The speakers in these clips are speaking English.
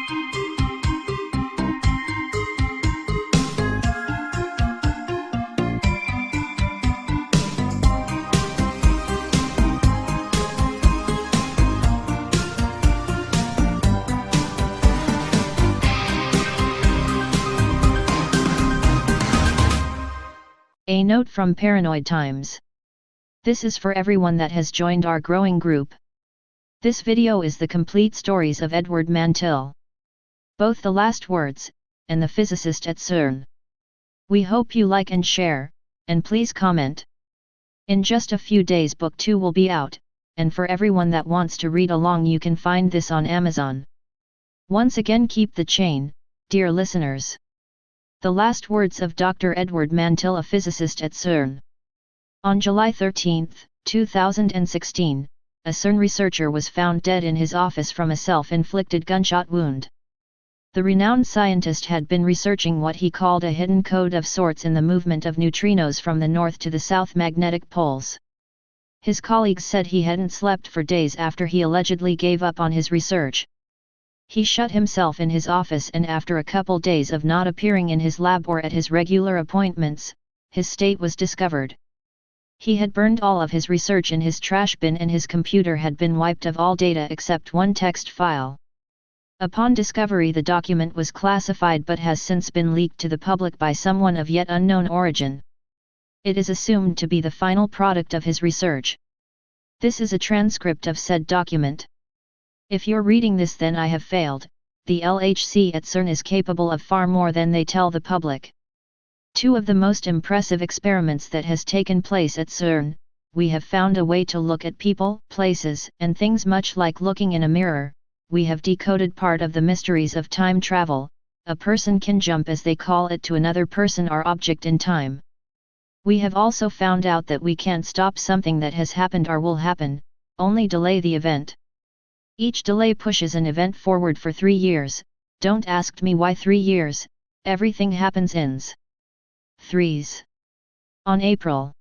A note from Paranoid Times. This is for everyone that has joined our growing group. This video is the complete stories of Edward Mantel, both The Last Words, and The Physicist at CERN. We hope you like and share, and please comment. In just a few days Book 2 will be out, and for everyone that wants to read along you can find this on Amazon. Once again keep the chain, dear listeners. The Last Words of Dr. Edward Mantel, a physicist at CERN. On July 13, 2016, a CERN researcher was found dead in his office from a self-inflicted gunshot wound. The renowned scientist had been researching what he called a hidden code of sorts in the movement of neutrinos from the north to the south magnetic poles. His colleagues said he hadn't slept for days after he allegedly gave up on his research. He shut himself in his office, and after a couple days of not appearing in his lab or at his regular appointments, his state was discovered. He had burned all of his research in his trash bin, and his computer had been wiped of all data except one text file. Upon discovery, the document was classified but has since been leaked to the public by someone of yet unknown origin. It is assumed to be the final product of his research. This is a transcript of said document. If you're reading this, then I have failed. The LHC at CERN is capable of far more than they tell the public. Two of the most impressive experiments that has taken place at CERN, we have found a way to look at people, places, and things much like looking in a mirror. We have decoded part of the mysteries of time travel. A person can jump, as they call it, to another person or object in time. We have also found out that we can't stop something that has happened or will happen, only delay the event. Each delay pushes an event forward for 3 years. Don't ask me why 3 years, everything happens in threes. On April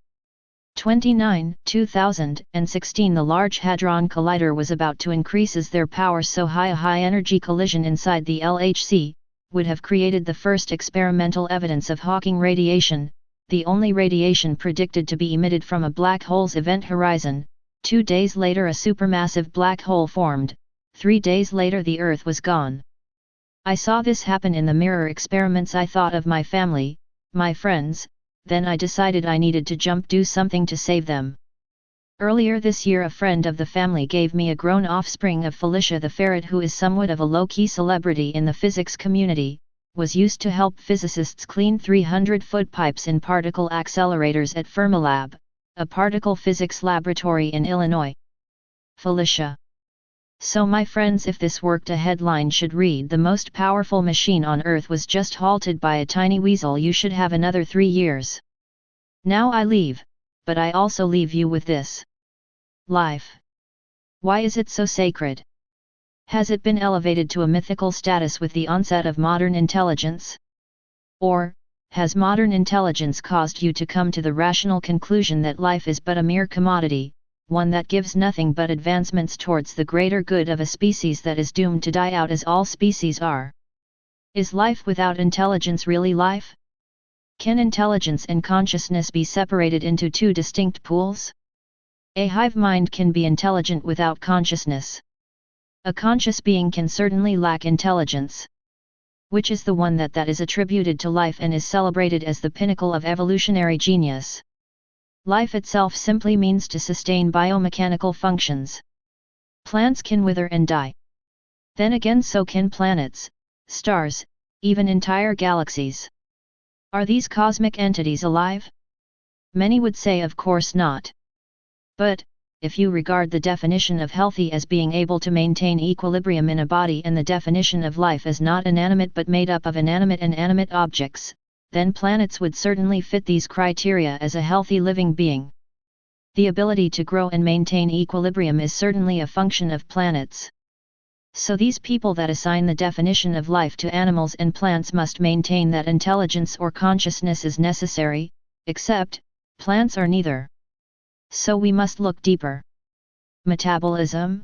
29, 2016, the Large Hadron Collider was about to increase their power so high a high-energy collision inside the LHC would have created the first experimental evidence of Hawking radiation, the only radiation predicted to be emitted from a black hole's event horizon. 2 days later a supermassive black hole formed. 3 days later the Earth was gone. I saw this happen in the mirror experiments. I thought of my family, my friends, then I decided I needed to do something to save them. Earlier this year a friend of the family gave me a grown offspring of Felicia the ferret, who is somewhat of a low-key celebrity in the physics community, was used to help physicists clean 300-foot pipes in particle accelerators at Fermilab, a particle physics laboratory in Illinois. Felicia. So my friends, if this worked, a headline should read, "The most powerful machine on Earth was just halted by a tiny weasel. You should have another 3 years." Now I leave, but I also leave you with this. Life. Why is it so sacred? Has it been elevated to a mythical status with the onset of modern intelligence? Or, has modern intelligence caused you to come to the rational conclusion that life is but a mere commodity, one that gives nothing but advancements towards the greater good of a species that is doomed to die out, as all species are? Is life without intelligence really life? Can intelligence and consciousness be separated into two distinct pools? A hive mind can be intelligent without consciousness. A conscious being can certainly lack intelligence. Which is the one that is attributed to life and is celebrated as the pinnacle of evolutionary genius? Life itself simply means to sustain biomechanical functions. Plants can wither and die. Then again, so can planets, stars, even entire galaxies. Are these cosmic entities alive? Many would say of course not. But, if you regard the definition of healthy as being able to maintain equilibrium in a body, and the definition of life as not inanimate but made up of inanimate and animate objects, then planets would certainly fit these criteria as a healthy living being. The ability to grow and maintain equilibrium is certainly a function of planets. So these people that assign the definition of life to animals and plants must maintain that intelligence or consciousness is necessary, except, plants are neither. So we must look deeper. Metabolism?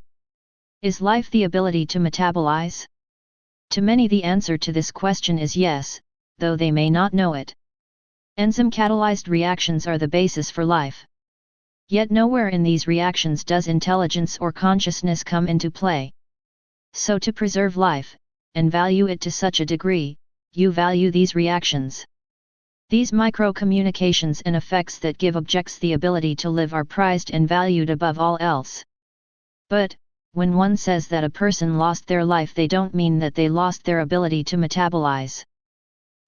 Is life the ability to metabolize? To many the answer to this question is yes, though they may not know it. Enzyme-catalyzed reactions are the basis for life. Yet nowhere in these reactions does intelligence or consciousness come into play. So to preserve life, and value it to such a degree, you value these reactions. These micro-communications and effects that give objects the ability to live are prized and valued above all else. But, when one says that a person lost their life, they don't mean that they lost their ability to metabolize.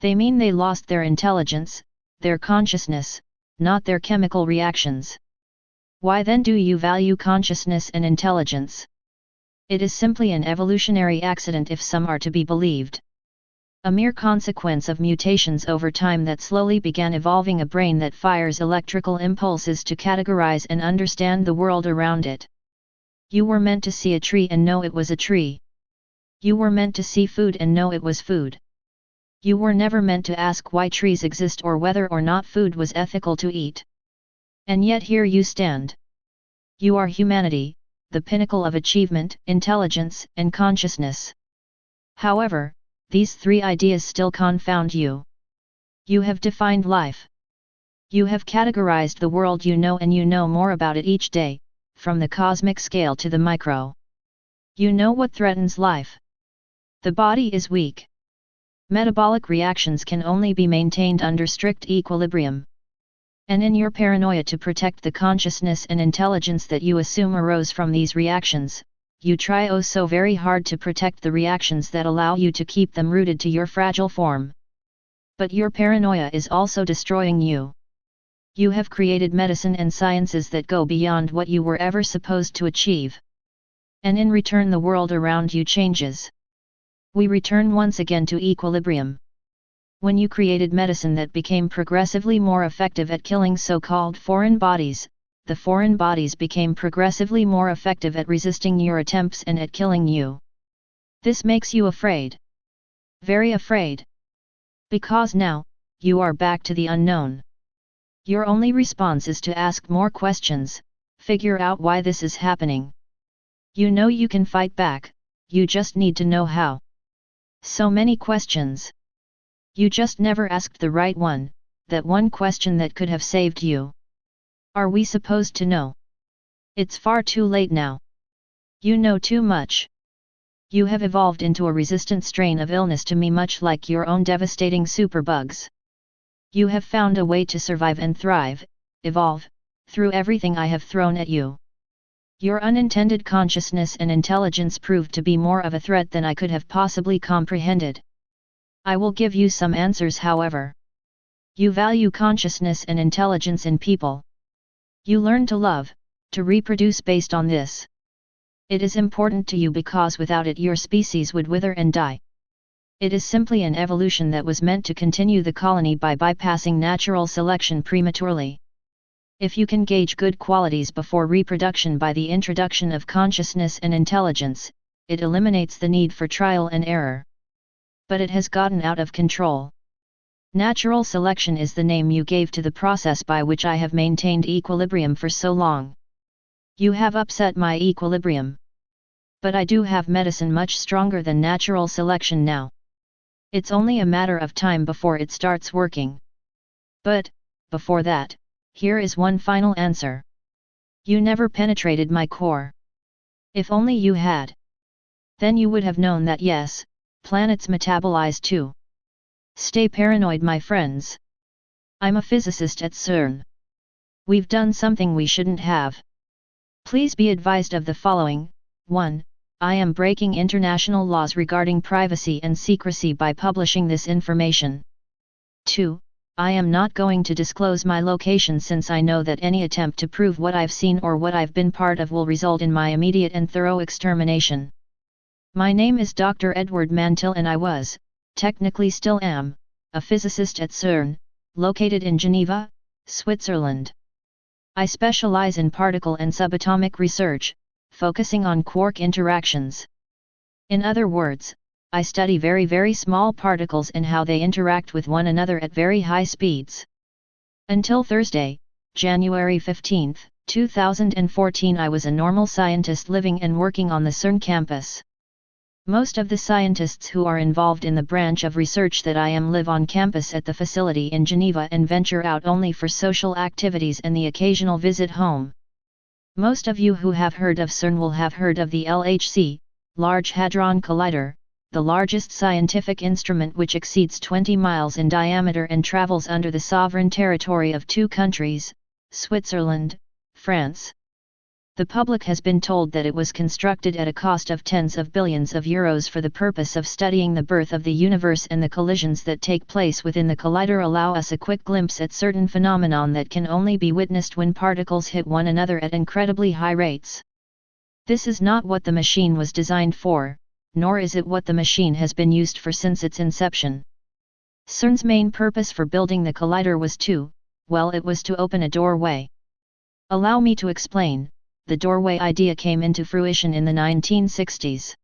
They mean they lost their intelligence, their consciousness, not their chemical reactions. Why then do you value consciousness and intelligence? It is simply an evolutionary accident if some are to be believed. A mere consequence of mutations over time that slowly began evolving a brain that fires electrical impulses to categorize and understand the world around it. You were meant to see a tree and know it was a tree. You were meant to see food and know it was food. You were never meant to ask why trees exist or whether or not food was ethical to eat. And yet here you stand. You are humanity, the pinnacle of achievement, intelligence, and consciousness. However, these three ideas still confound you. You have defined life. You have categorized the world you know, and you know more about it each day, from the cosmic scale to the micro. You know what threatens life. The body is weak. Metabolic reactions can only be maintained under strict equilibrium. And in your paranoia to protect the consciousness and intelligence that you assume arose from these reactions, you try oh so very hard to protect the reactions that allow you to keep them rooted to your fragile form. But your paranoia is also destroying you. You have created medicine and sciences that go beyond what you were ever supposed to achieve. And in return the world around you changes. We return once again to equilibrium. When you created medicine that became progressively more effective at killing so-called foreign bodies, the foreign bodies became progressively more effective at resisting your attempts and at killing you. This makes you afraid. Very afraid. Because now, you are back to the unknown. Your only response is to ask more questions, figure out why this is happening. You know you can fight back, you just need to know how. So many questions. You just never asked the right one, that one question that could have saved you. Are we supposed to know? It's far too late now. You know too much. You have evolved into a resistant strain of illness to me, much like your own devastating superbugs. You have found a way to survive and thrive, evolve, through everything I have thrown at you. Your unintended consciousness and intelligence proved to be more of a threat than I could have possibly comprehended. I will give you some answers, however. You value consciousness and intelligence in people. You learn to love, to reproduce based on this. It is important to you because without it your species would wither and die. It is simply an evolution that was meant to continue the colony by bypassing natural selection prematurely. If you can gauge good qualities before reproduction by the introduction of consciousness and intelligence, it eliminates the need for trial and error. But it has gotten out of control. Natural selection is the name you gave to the process by which I have maintained equilibrium for so long. You have upset my equilibrium. But I do have medicine much stronger than natural selection now. It's only a matter of time before it starts working. But, before that, here is one final answer. You never penetrated my core. If only you had. Then you would have known that yes, planets metabolize too. Stay paranoid, my friends. I'm a physicist at CERN. We've done something we shouldn't have. Please be advised of the following. 1. I am breaking international laws regarding privacy and secrecy by publishing this information. 2. I am not going to disclose my location since I know that any attempt to prove what I've seen or what I've been part of will result in my immediate and thorough extermination. My name is Dr. Edward Mantel and I was, technically still am, a physicist at CERN, located in Geneva, Switzerland. I specialize in particle and subatomic research, focusing on quark interactions. In other words, I study very small particles and how they interact with one another at very high speeds. Until Thursday, January 15, 2014, I was a normal scientist living and working on the CERN campus. Most of the scientists who are involved in the branch of research that I am live on campus at the facility in Geneva and venture out only for social activities and the occasional visit home. Most of you who have heard of CERN will have heard of the LHC, Large Hadron Collider, the largest scientific instrument which exceeds 20 miles in diameter and travels under the sovereign territory of two countries, Switzerland, France. The public has been told that it was constructed at a cost of tens of billions of euros for the purpose of studying the birth of the universe, and the collisions that take place within the collider allow us a quick glimpse at certain phenomenon that can only be witnessed when particles hit one another at incredibly high rates. This is not what the machine was designed for, nor is it what the machine has been used for since its inception. CERN's main purpose for building the collider was to open a doorway. Allow me to explain. The doorway idea came into fruition in the 1960s.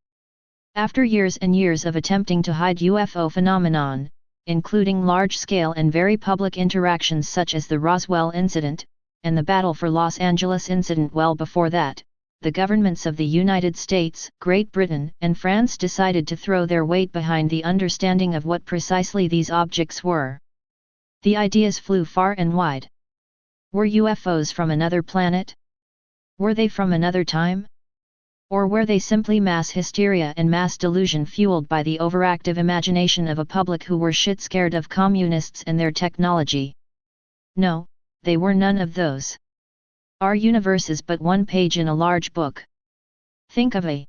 After years and years of attempting to hide UFO phenomenon, including large-scale and very public interactions such as the Roswell incident, and the Battle for Los Angeles incident well before that, the governments of the United States, Great Britain, and France decided to throw their weight behind the understanding of what precisely these objects were. The ideas flew far and wide. Were UFOs from another planet? Were they from another time? Or were they simply mass hysteria and mass delusion fueled by the overactive imagination of a public who were shit scared of communists and their technology? No, they were none of those. Our universe is but one page in a large book. Think of a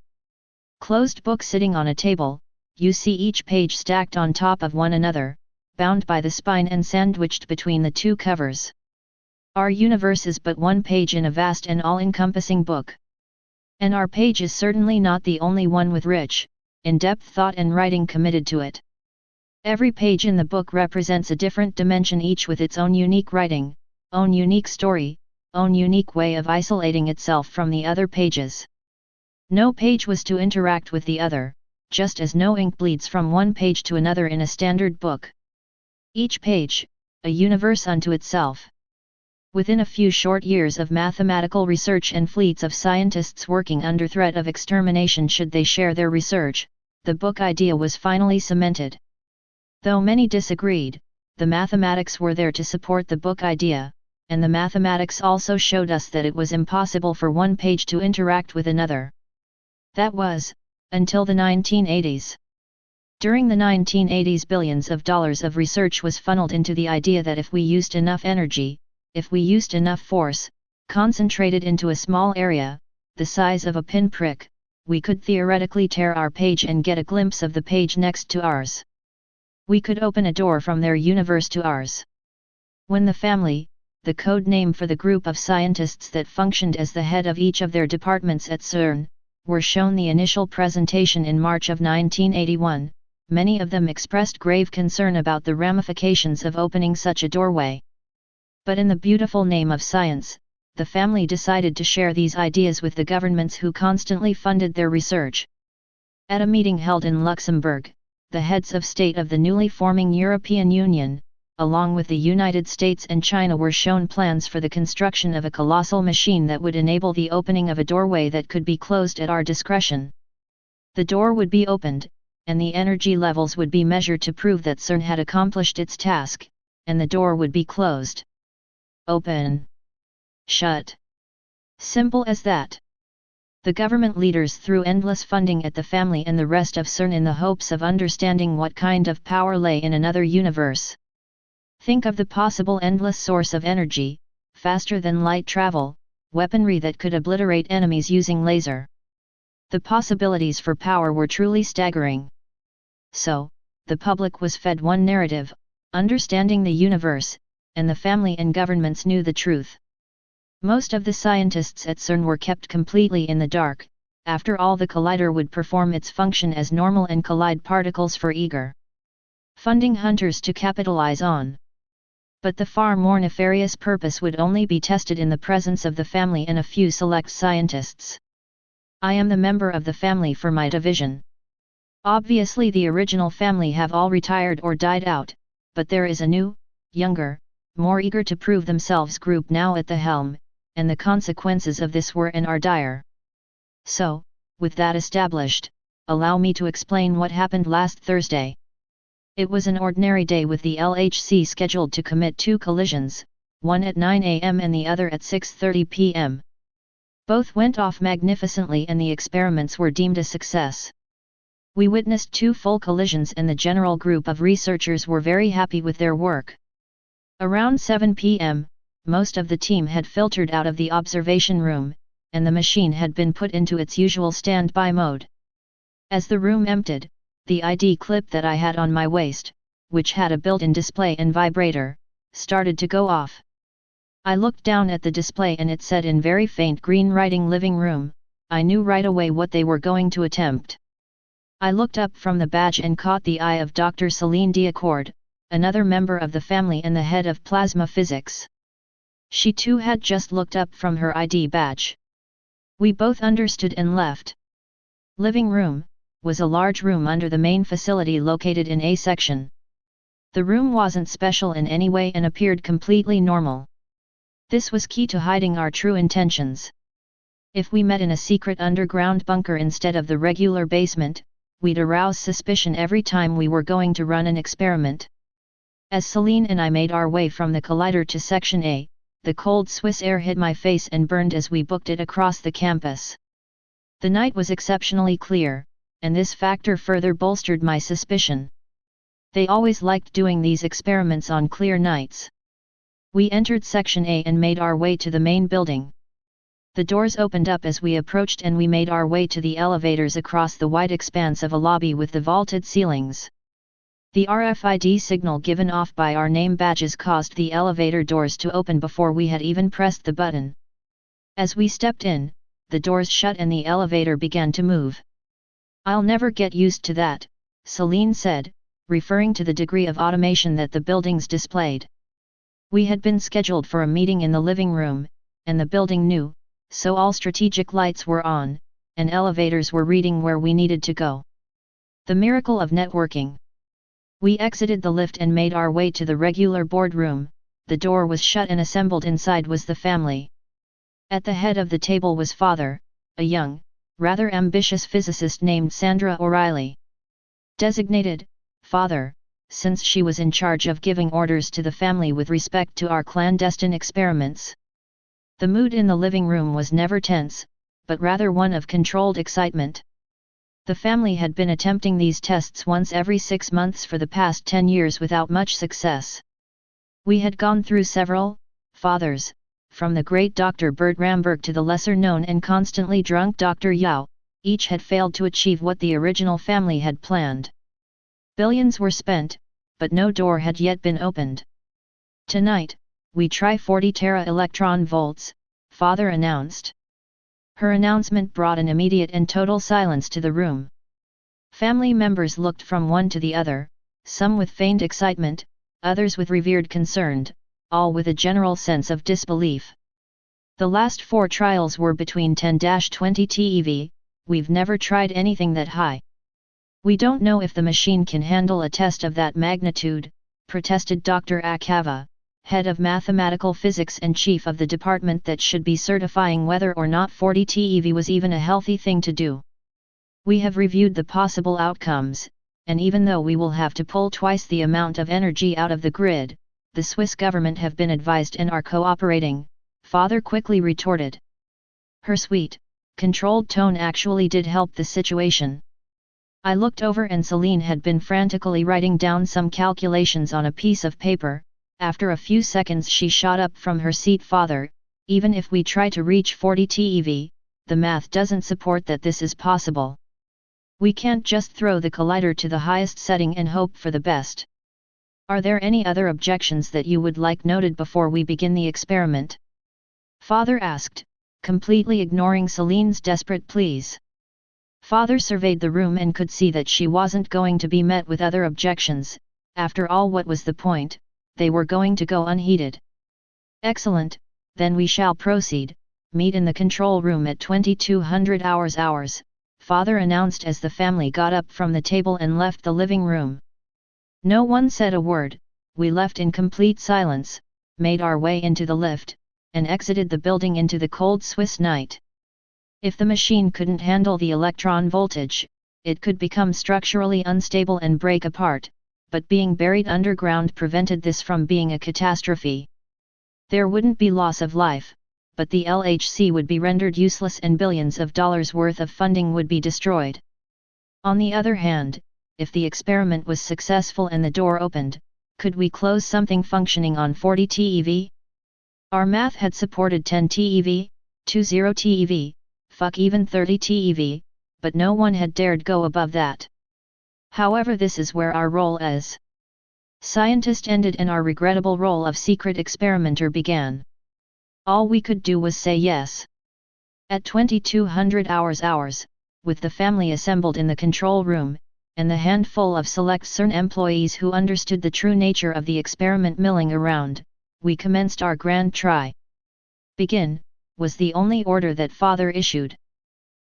closed book sitting on a table. You see each page stacked on top of one another, bound by the spine and sandwiched between the two covers. Our universe is but one page in a vast and all-encompassing book. And our page is certainly not the only one with rich, in-depth thought and writing committed to it. Every page in the book represents a different dimension, each with its own unique writing, own unique story, own unique way of isolating itself from the other pages. No page was to interact with the other, just as no ink bleeds from one page to another in a standard book. Each page, a universe unto itself. Within a few short years of mathematical research and fleets of scientists working under threat of extermination should they share their research, the book idea was finally cemented. Though many disagreed, the mathematics were there to support the book idea, and the mathematics also showed us that it was impossible for one page to interact with another. That was, until the 1980s. During the 1980s, billions of dollars of research was funneled into the idea that if we used enough energy, if we used enough force, concentrated into a small area, the size of a pinprick, we could theoretically tear our page and get a glimpse of the page next to ours. We could open a door from their universe to ours. When the family, the code name for the group of scientists that functioned as the head of each of their departments at CERN, were shown the initial presentation in March of 1981, many of them expressed grave concern about the ramifications of opening such a doorway. But in the beautiful name of science, the family decided to share these ideas with the governments who constantly funded their research. At a meeting held in Luxembourg, the heads of state of the newly forming European Union, along with the United States and China, were shown plans for the construction of a colossal machine that would enable the opening of a doorway that could be closed at our discretion. The door would be opened, and the energy levels would be measured to prove that CERN had accomplished its task, and the door would be closed. Open. Shut. Simple as that. The government leaders threw endless funding at the family and the rest of CERN in the hopes of understanding what kind of power lay in another universe. Think of the possible endless source of energy, faster than light travel, weaponry that could obliterate enemies using laser. The possibilities for power were truly staggering. So, the public was fed one narrative, understanding the universe, and the family and governments knew the truth. Most of the scientists at CERN were kept completely in the dark. After all, the collider would perform its function as normal and collide particles for eager funding hunters to capitalize on. But the far more nefarious purpose would only be tested in the presence of the family and a few select scientists. I am the member of the family for my division. Obviously the original family have all retired or died out, but there is a new, younger, more eager to prove themselves group now at the helm, and the consequences of this were and are dire. So, with that established, allow me to explain what happened last Thursday. It was an ordinary day with the LHC scheduled to commit 2 collisions, one at 9 am and the other at 6:30 pm. Both went off magnificently and the experiments were deemed a success. We witnessed 2 full collisions and the general group of researchers were very happy with their work. Around 7 pm, most of the team had filtered out of the observation room, and the machine had been put into its usual standby mode. As the room emptied, the ID clip that I had on my waist, which had a built-in display and vibrator, started to go off. I looked down at the display and it said in very faint green writing living room. I knew right away what they were going to attempt. I looked up from the badge and caught the eye of Dr. Celine Diacord, another member of the family and the head of plasma physics. She too had just looked up from her ID badge. We both understood and left. Living room was a large room under the main facility located in A section. The room wasn't special in any way and appeared completely normal. This was key to hiding our true intentions. If we met in a secret underground bunker instead of the regular basement, we'd arouse suspicion every time we were going to run an experiment. As Celine and I made our way from the collider to Section A, the cold Swiss air hit my face and burned as we booked it across the campus. The night was exceptionally clear, and this factor further bolstered my suspicion. They always liked doing these experiments on clear nights. We entered Section A and made our way to the main building. The doors opened up as we approached and we made our way to the elevators across the wide expanse of a lobby with the vaulted ceilings. The RFID signal given off by our name badges caused the elevator doors to open before we had even pressed the button. As we stepped in, the doors shut and the elevator began to move. "I'll never get used to that," Celine said, referring to the degree of automation that the buildings displayed. We had been scheduled for a meeting in the living room, and the building knew, so all strategic lights were on, and elevators were reading where we needed to go. The miracle of networking. We exited the lift and made our way to the regular boardroom. The door was shut and assembled inside was the family. At the head of the table was Father, a young, rather ambitious physicist named Sandra O'Reilly. Designated Father, since she was in charge of giving orders to the family with respect to our clandestine experiments. The mood in the living room was never tense, but rather one of controlled excitement. The family had been attempting these tests once every 6 months for the past 10 years without much success. We had gone through several fathers, from the great Dr. Bert Ramberg to the lesser-known and constantly drunk Dr. Yao, each had failed to achieve what the original family had planned. Billions were spent, but no door had yet been opened. "Tonight, we try 40 tera electron volts," Father announced. Her announcement brought an immediate and total silence to the room. Family members looked from one to the other, some with feigned excitement, others with revered concern, all with a general sense of disbelief. The last 4 trials were between 10-20 TeV, we've never tried anything that high. "We don't know if the machine can handle a test of that magnitude," protested Dr. Akava, head of mathematical physics and chief of the department that should be certifying whether or not 40 TeV was even a healthy thing to do. "We have reviewed the possible outcomes, and even though we will have to pull twice the amount of energy out of the grid, the Swiss government have been advised and are cooperating," Father quickly retorted. Her sweet, controlled tone actually did help the situation. I looked over and Celine had been frantically writing down some calculations on a piece of paper. After a few seconds she shot up from her seat. "Father, even if we try to reach 40 TeV, the math doesn't support that this is possible. We can't just throw the collider to the highest setting and hope for the best. Are there any other objections that you would like noted before we begin the experiment?" Father asked, completely ignoring Celine's desperate pleas. Father surveyed the room and could see that she wasn't going to be met with other objections. After all, what was the point? They were going to go unheeded. "Excellent, then we shall proceed. Meet in the control room at 2200 hours," Father announced as the family got up from the table and left the living room. No one said a word. We left in complete silence, made our way into the lift, and exited the building into the cold Swiss night. If the machine couldn't handle the electron voltage, it could become structurally unstable and break apart, but being buried underground prevented this from being a catastrophe. There wouldn't be loss of life, but the LHC would be rendered useless and billions of dollars worth of funding would be destroyed. On the other hand, if the experiment was successful and the door opened, could we close something functioning on 40 TeV? Our math had supported 10 TeV, 20 TeV, fuck even 30 TeV, but no one had dared go above that. However, this is where our role as scientist ended and our regrettable role of secret experimenter began. All we could do was say yes. At 2200 hours, with the family assembled in the control room, and the handful of select CERN employees who understood the true nature of the experiment milling around, we commenced our grand try. Begin, was the only order that Father issued.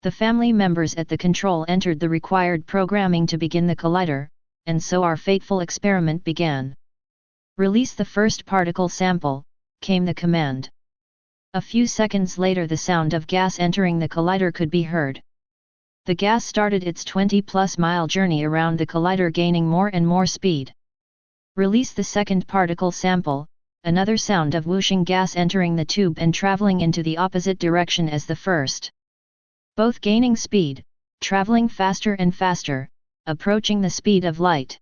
The family members at the control entered the required programming to begin the collider, and so our fateful experiment began. Release the first particle sample, came the command. A few seconds later the sound of gas entering the collider could be heard. The gas started its 20+ mile journey around the collider, gaining more and more speed. Release the second particle sample, another sound of whooshing gas entering the tube and traveling into the opposite direction as the first. Both gaining speed, traveling faster and faster, approaching the speed of light.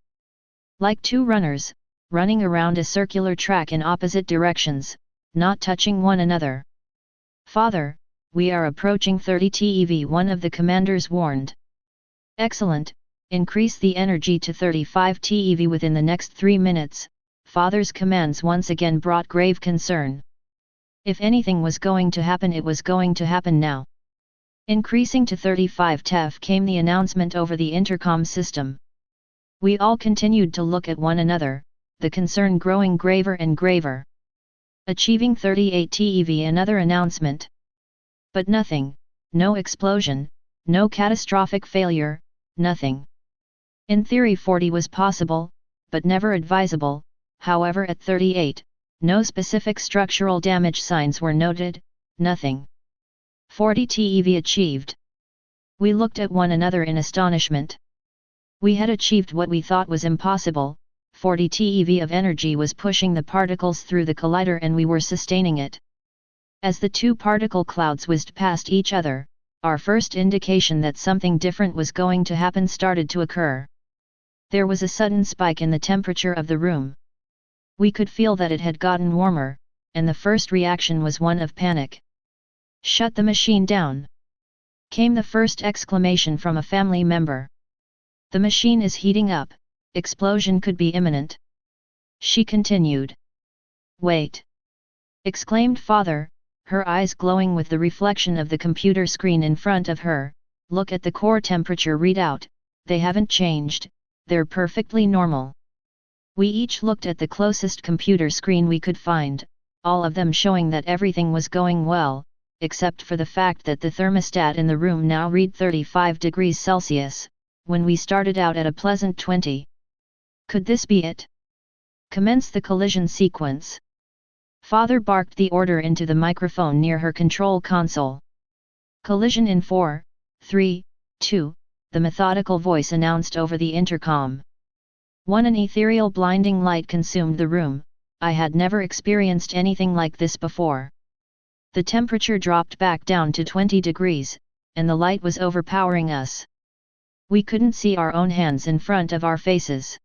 Like two runners, running around a circular track in opposite directions, not touching one another. Father, we are approaching 30 TeV, one of the commanders warned. Excellent, increase the energy to 35 TeV within the next 3 minutes, Father's commands once again brought grave concern. If anything was going to happen, it was going to happen now. Increasing to 35 TeV came the announcement over the intercom system. We all continued to look at one another, the concern growing graver and graver. Achieving 38 TeV, another announcement. But nothing, no explosion, no catastrophic failure, nothing. In theory 40 was possible, but never advisable. However, at 38, no specific structural damage signs were noted, nothing. 40 TeV achieved. We looked at one another in astonishment. We had achieved what we thought was impossible. 40 TeV of energy was pushing the particles through the collider and we were sustaining it. As the two particle clouds whizzed past each other, our first indication that something different was going to happen started to occur. There was a sudden spike in the temperature of the room. We could feel that it had gotten warmer, and the first reaction was one of panic. "Shut the machine down!" came the first exclamation from a family member. "The machine is heating up, explosion could be imminent," she continued. "Wait!" exclaimed Father, her eyes glowing with the reflection of the computer screen in front of her. "Look at the core temperature readout, they haven't changed, they're perfectly normal." We each looked at the closest computer screen we could find, all of them showing that everything was going well, except for the fact that the thermostat in the room now read 35 degrees Celsius, when we started out at a pleasant 20. Could this be it? Commence the collision sequence. Father barked the order into the microphone near her control console. "Collision in 4, 3, 2, the methodical voice announced over the intercom. An ethereal blinding light consumed the room. I had never experienced anything like this before. The temperature dropped back down to 20 degrees, and the light was overpowering us. We couldn't see our own hands in front of our faces.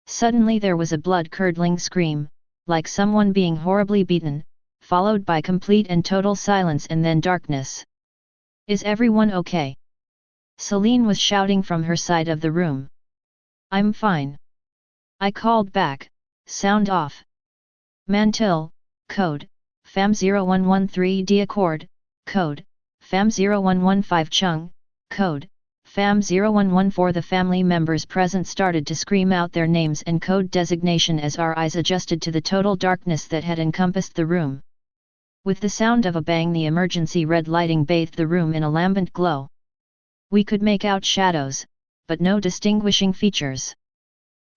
Suddenly there was a blood-curdling scream, like someone being horribly beaten, followed by complete and total silence and then darkness. "Is everyone okay?" Celine was shouting from her side of the room. "I'm fine," I called back, "sound off." Mantil, code, FAM0113D Accord, code, FAM0115 Chung, code, FAM0114. The family members present started to scream out their names and code designation as our eyes adjusted to the total darkness that had encompassed the room. With the sound of a bang, the emergency red lighting bathed the room in a lambent glow. We could make out shadows, but no distinguishing features.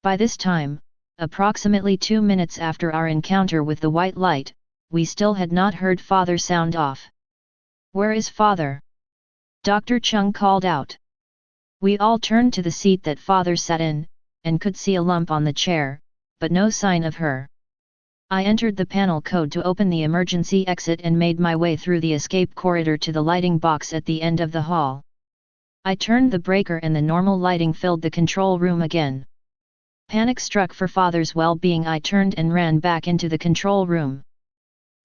By this time, approximately 2 minutes after our encounter with the white light, we still had not heard Father sound off. "Where is Father?" Dr. Chung called out. We all turned to the seat that father sat in, and could see a lump on the chair, but no sign of her. I entered the panel code to open the emergency exit and made my way through the escape corridor to the lighting box at the end of the hall. I turned the breaker and the normal lighting filled the control room again. Panic struck for father's well-being. I turned and ran back into the control room.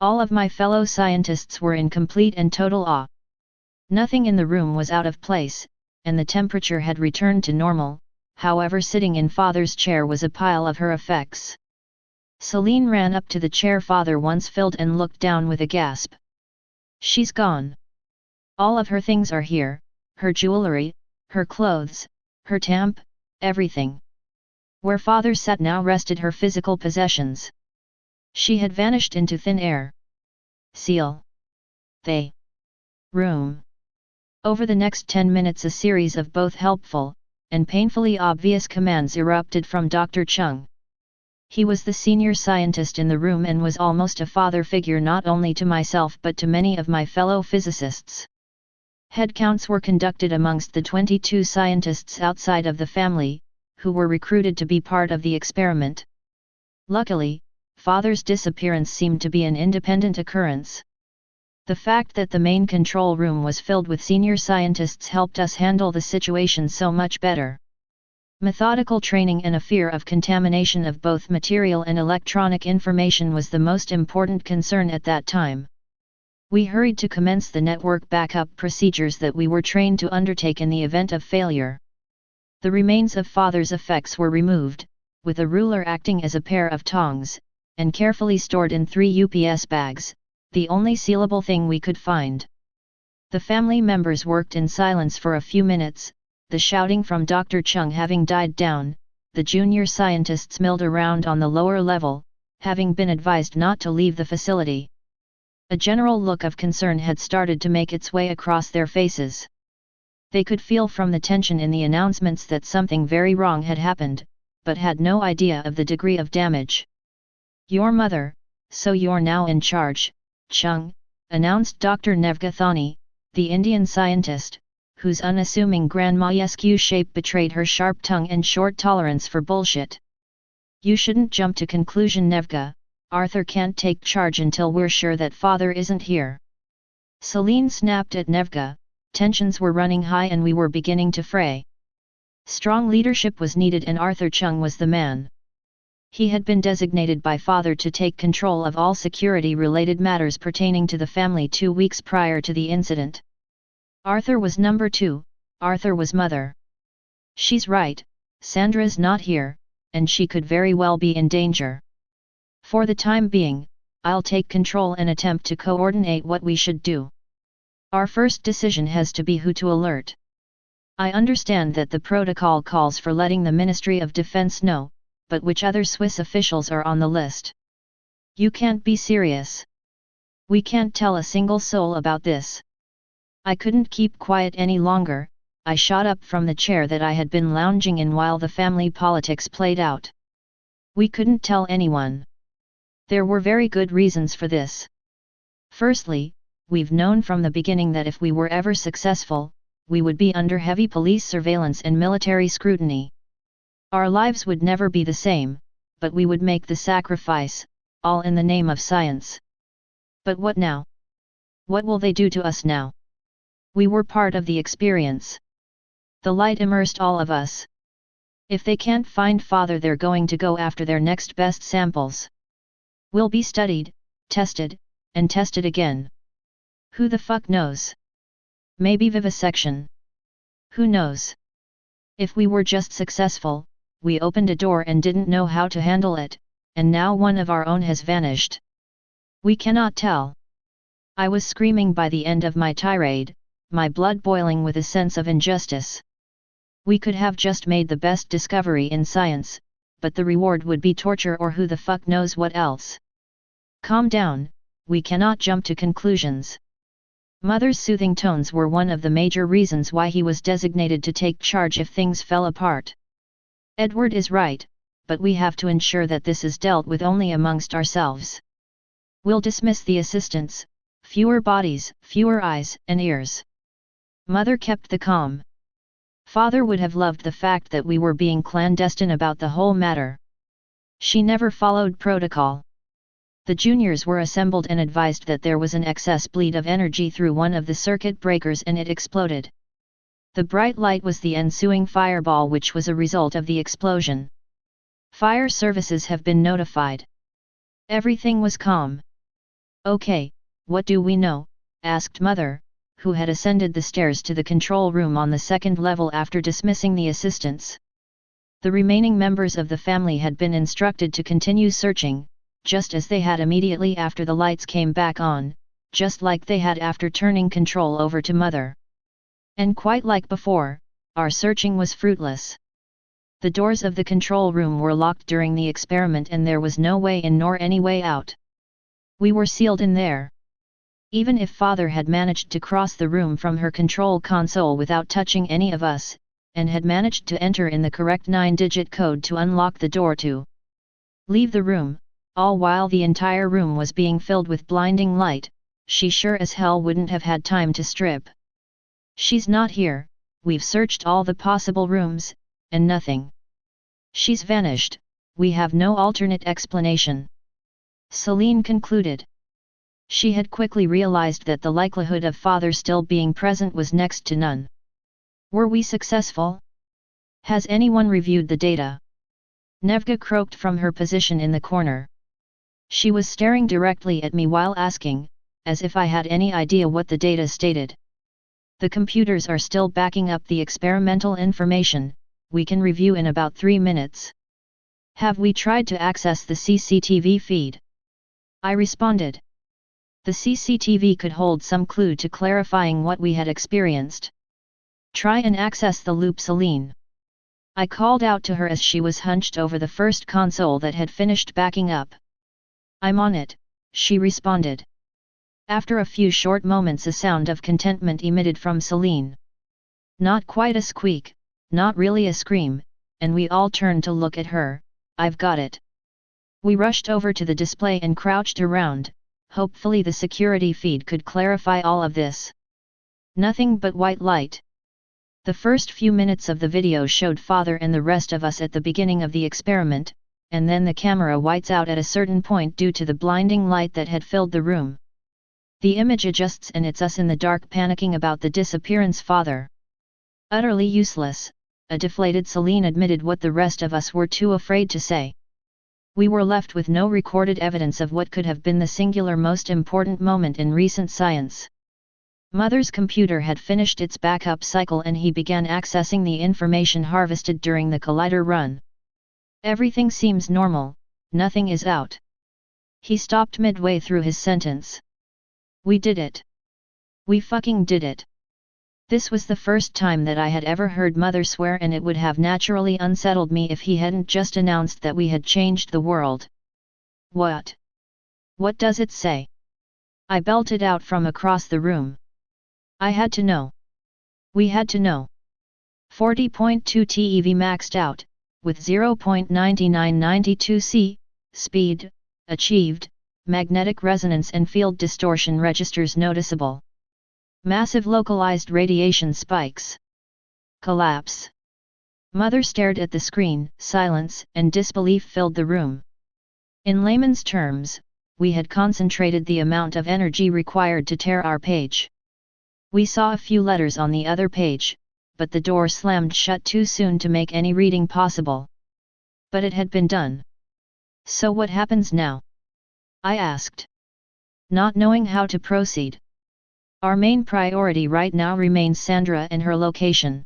All of my fellow scientists were in complete and total awe. Nothing in the room was out of place, and the temperature had returned to normal. However, sitting in father's chair was a pile of her effects. Celine ran up to the chair father once filled and looked down with a gasp. She's gone. All of her things are here, her jewelry, her clothes, her tamp, everything. Where father sat now rested her physical possessions. She had vanished into thin air. Seal. The room. Over the next 10 minutes a series of both helpful and painfully obvious commands erupted from Dr. Chung. He was the senior scientist in the room and was almost a father figure not only to myself but to many of my fellow physicists. Headcounts were conducted amongst the 22 scientists outside of the family, who were recruited to be part of the experiment. Luckily, father's disappearance seemed to be an independent occurrence. The fact that the main control room was filled with senior scientists helped us handle the situation so much better. Methodical training and a fear of contamination of both material and electronic information was the most important concern at that time. We hurried to commence the network backup procedures that we were trained to undertake in the event of failure. The remains of father's effects were removed, with a ruler acting as a pair of tongs, and carefully stored in 3 UPS bags, the only sealable thing we could find. The family members worked in silence for a few minutes, the shouting from Dr. Chung having died down. The junior scientists milled around on the lower level, having been advised not to leave the facility. A general look of concern had started to make its way across their faces. They could feel from the tension in the announcements that something very wrong had happened, but had no idea of the degree of damage. "Your mother, so you're now in charge, Chung," announced Dr. Nevgathani, the Indian scientist, whose unassuming grandma-esque shape betrayed her sharp tongue and short tolerance for bullshit. "You shouldn't jump to conclusion, Nevga. Arthur can't take charge until we're sure that father isn't here." Celine snapped at Nevga. Tensions were running high and we were beginning to fray. Strong leadership was needed and Arthur Chung was the man. He had been designated by father to take control of all security-related matters pertaining to the family 2 weeks prior to the incident. Arthur was number 2, Arthur was mother. "She's right, Sandra's not here, and she could very well be in danger. For the time being, I'll take control and attempt to coordinate what we should do. Our first decision has to be who to alert. I understand that the protocol calls for letting the Ministry of Defense know, but which other Swiss officials are on the list? You can't be serious. We can't tell a single soul about this." I couldn't keep quiet any longer. I shot up from the chair that I had been lounging in while the family politics played out. We couldn't tell anyone. There were very good reasons for this. Firstly, we've known from the beginning that if we were ever successful, we would be under heavy police surveillance and military scrutiny. Our lives would never be the same, but we would make the sacrifice, all in the name of science. But what now? What will they do to us now? We were part of the experience. The light immersed all of us. If they can't find father, they're going to go after their next best samples. We'll be studied, tested, and tested again. Who the fuck knows? Maybe vivisection. Who knows? If we were just successful, we opened a door and didn't know how to handle it, and now one of our own has vanished. We cannot tell. I was screaming by the end of my tirade, my blood boiling with a sense of injustice. We could have just made the best discovery in science, but the reward would be torture or who the fuck knows what else. Calm down, we cannot jump to conclusions. Mother's soothing tones were one of the major reasons why he was designated to take charge if things fell apart. Edward is right, but we have to ensure that this is dealt with only amongst ourselves. We'll dismiss the assistants, fewer bodies, fewer eyes and ears. Mother kept the calm. Father would have loved the fact that we were being clandestine about the whole matter. She never followed protocol. The juniors were assembled and advised that there was an excess bleed of energy through one of the circuit breakers and it exploded. The bright light was the ensuing fireball, which was a result of the explosion. Fire services have been notified. Everything was calm. Okay, what do we know? Asked Mother, who had ascended the stairs to the control room on the second level after dismissing the assistants. The remaining members of the family had been instructed to continue searching, just as they had immediately after the lights came back on, just like they had after turning control over to Mother. And quite like before, our searching was fruitless. The doors of the control room were locked during the experiment and there was no way in nor any way out. We were sealed in there. Even if Father had managed to cross the room from her control console without touching any of us, and had managed to enter in the correct 9-digit code to unlock the door to leave the room, all while the entire room was being filled with blinding light, she sure as hell wouldn't have had time to strip. She's not here, we've searched all the possible rooms, and nothing. She's vanished, we have no alternate explanation. Celine concluded. She had quickly realized that the likelihood of Father still being present was next to none. Were we successful? Has anyone reviewed the data? Nevga croaked from her position in the corner. She was staring directly at me while asking, as if I had any idea what the data stated. The computers are still backing up the experimental information, we can review in about 3 minutes. Have we tried to access the CCTV feed? I responded. The CCTV could hold some clue to clarifying what we had experienced. Try and access the loop, Celine. I called out to her as she was hunched over the first console that had finished backing up. I'm on it, she responded. After a few short moments, a sound of contentment emitted from Celine. Not quite a squeak, not really a scream, and we all turned to look at her. I've got it. We rushed over to the display and crouched around. Hopefully the security feed could clarify all of this. Nothing but white light. The first few minutes of the video showed Father and the rest of us at the beginning of the experiment, and then the camera whites out at a certain point due to the blinding light that had filled the room. The image adjusts and it's us in the dark panicking about the disappearance. Father. Utterly useless, a deflated Celine admitted what the rest of us were too afraid to say. We were left with no recorded evidence of what could have been the singular most important moment in recent science. Mother's computer had finished its backup cycle and he began accessing the information harvested during the collider run. Everything seems normal, nothing is out. He stopped midway through his sentence. We did it. We fucking did it. This was the first time that I had ever heard Mother swear, and it would have naturally unsettled me if he hadn't just announced that we had changed the world. What? What does it say? I belted out from across the room. I had to know. We had to know. 40.2 TeV maxed out, with 0.9992 C, speed, achieved, magnetic resonance and field distortion registers noticeable. Massive localized radiation spikes. Collapse. Mother stared at the screen, silence and disbelief filled the room. In layman's terms, we had concentrated the amount of energy required to tear our page. We saw a few letters on the other page, but the door slammed shut too soon to make any reading possible. But it had been done. So what happens now? I asked. Not knowing how to proceed. Our main priority right now remains Sandra and her location.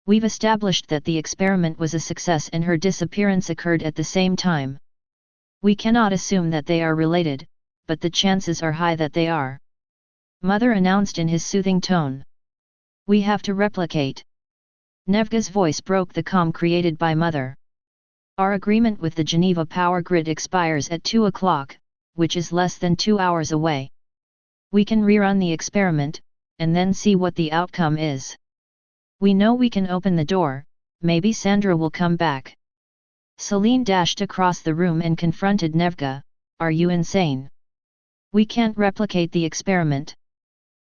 We've established that the experiment was a success and her disappearance occurred at the same time. We cannot assume that they are related, but the chances are high that they are. Mother announced in his soothing tone. We have to replicate. Nevga's voice broke the calm created by Mother. Our agreement with the Geneva power grid expires at 2 o'clock, which is less than 2 hours away. We can rerun the experiment, and then see what the outcome is. We know we can open the door, maybe Sandra will come back. Celine dashed across the room and confronted Nevga. Are you insane? We can't replicate the experiment.